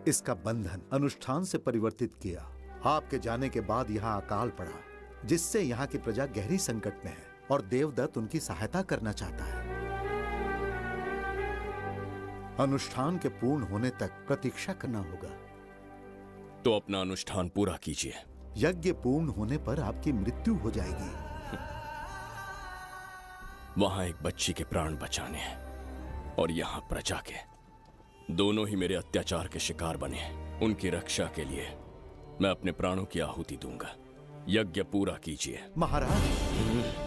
इसका बंधन अनुष्ठान से परिवर्तित किया। आपके जाने के बाद यहाँ अकाल पड़ा, जिससे यहाँ की प्रजा गहरी संकट में है और देवदत्त उनकी सहायता करना चाहता है। अनुष्ठान के पूर्ण होने तक प्रतीक्षा करना होगा। तो अपना अनुष्ठान पूरा कीजिए। यज्ञ पूर्ण होने पर आपकी मृत्यु हो जाएगी। वहां एक बच्ची के प्राण बचाने हैं और यहाँ प्रजा के, दोनों ही मेरे अत्याचार के शिकार बने हैं। उनकी रक्षा के लिए मैं अपने प्राणों की आहुति दूंगा। यज्ञ पूरा कीजिए महाराज।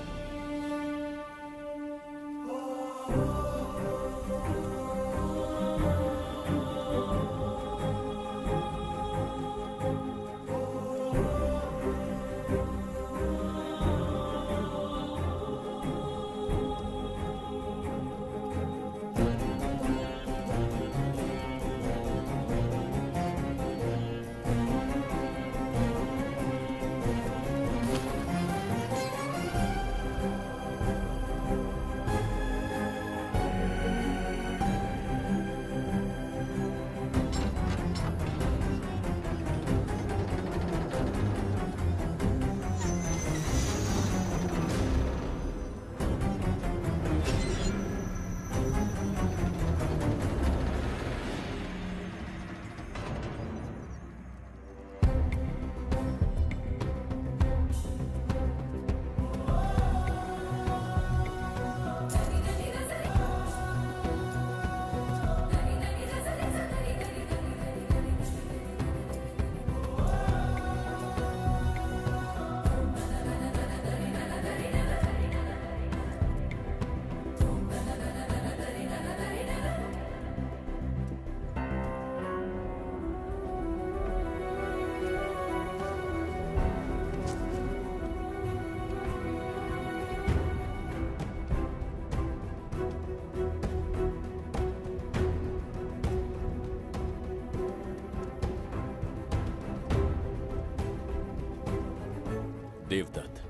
देवदत्त,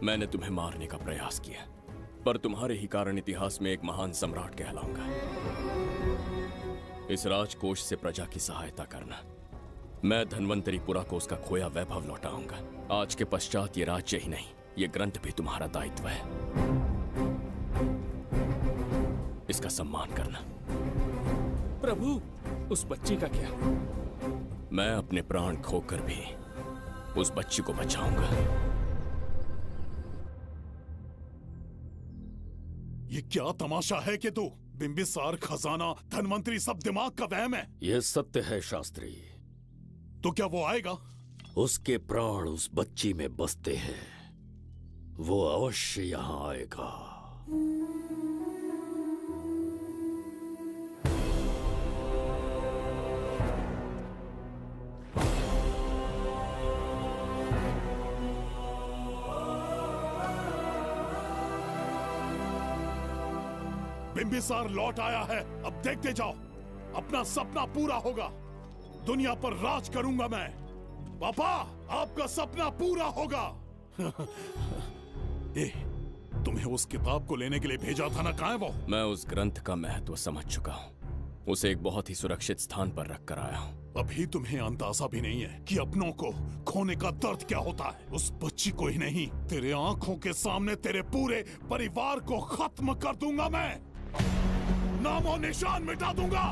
मैंने तुम्हें मारने का प्रयास किया, पर तुम्हारे ही कारण इतिहास में एक महान सम्राट कहलाऊंगा। इस राजकोष से प्रजा की सहायता करना। मैं धन्वंतरीपुरा को उसका खोया वैभव लौटाऊंगा। आज के पश्चात ये राज्य ही नहीं, ये ग्रंथ भी तुम्हारा दायित्व है। इसका सम्मान करना। प्रभु, उस बच्ची का क्या? मैं अपने प्राण खोकर भी उस बच्ची को बचाऊंगा। ये क्या तमाशा है कि तू बिंबिसार, खजाना, धनवंतरी सब दिमाग का वहम है? यह सत्य है शास्त्री। तो क्या वो आएगा? उसके प्राण उस बच्ची में बसते हैं, वो अवश्य यहाँ आएगा। बिंबिसार लौट आया है, अब देखते जाओ, अपना सपना पूरा होगा। दुनिया पर राज करूंगा मैं। पापा, आपका सपना पूरा होगा। तुम्हें उस किताब को लेने के लिए भेजा था ना, कहाँ है वो? मैं उस ग्रंथ का महत्व समझ चुका हूँ, उसे एक बहुत ही सुरक्षित स्थान पर रख कर आया हूँ। अभी तुम्हें अंदाजा भी नहीं है कि अपनों को खोने का दर्द क्या होता है। उस बच्ची को ही नहीं, तेरे आंखों के सामने तेरे पूरे परिवार को खत्म कर दूंगा मैं, नामो निशान मिटा दूंगा।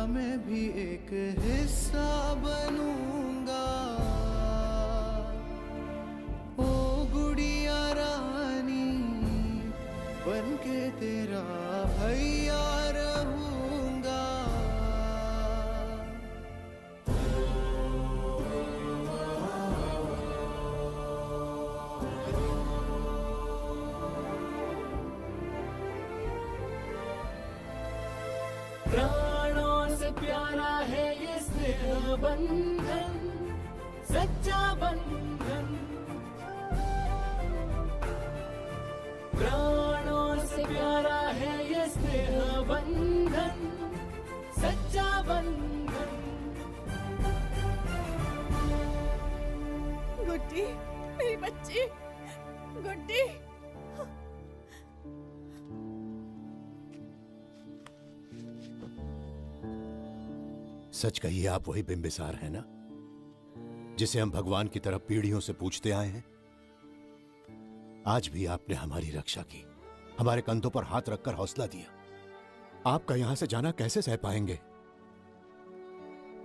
मैं भी एक हिस्सा बनूंगा। ओ गुड़िया रानी बनके तेरा भैया रहूंगा। प्राणों से प्यारा है ये स्नेह बंधन, सच्चा बंधन। प्राणों से प्यारा है ये स्नेह बंधन, सच्चा बंधन। गुड्डी, मेरी बच्ची, गुड्डी। सच कहिए, आप वही बिंबिसार हैं ना, जिसे हम भगवान की तरफ पीढ़ियों से पूछते आए हैं? आज भी आपने हमारी रक्षा की, हमारे कंधों पर हाथ रखकर हौसला दिया। आपका यहां से जाना कैसे सह पाएंगे?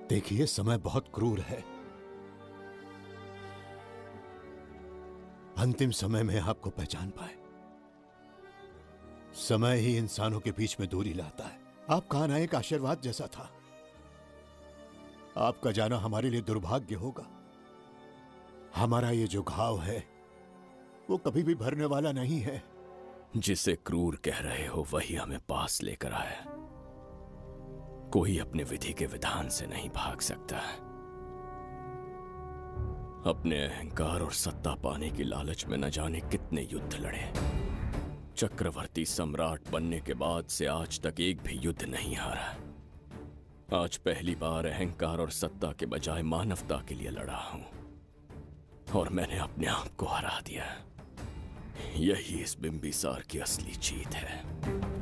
देखिए, समय बहुत क्रूर है। अंतिम समय में आपको पहचान पाए। समय ही इंसानों के बीच में दूरी लाता है। आपका आना एक आशीर्वाद जैसा था। आपका जाना हमारे लिए दुर्भाग्य होगा। हमारा ये जो घाव है वो कभी भी भरने वाला नहीं है। जिसे क्रूर कह रहे हो वही हमें पास लेकर आया। कोई अपने विधि के विधान से नहीं भाग सकता। अपने अहंकार और सत्ता पाने की लालच में न जाने कितने युद्ध लड़े। चक्रवर्ती सम्राट बनने के बाद से आज तक एक भी युद्ध नहीं हारा। आज पहली बार अहंकार और सत्ता के बजाय मानवता के लिए लड़ा हूं, और मैंने अपने आप को हरा दिया। यही इस बिंबिसार की असली जीत है।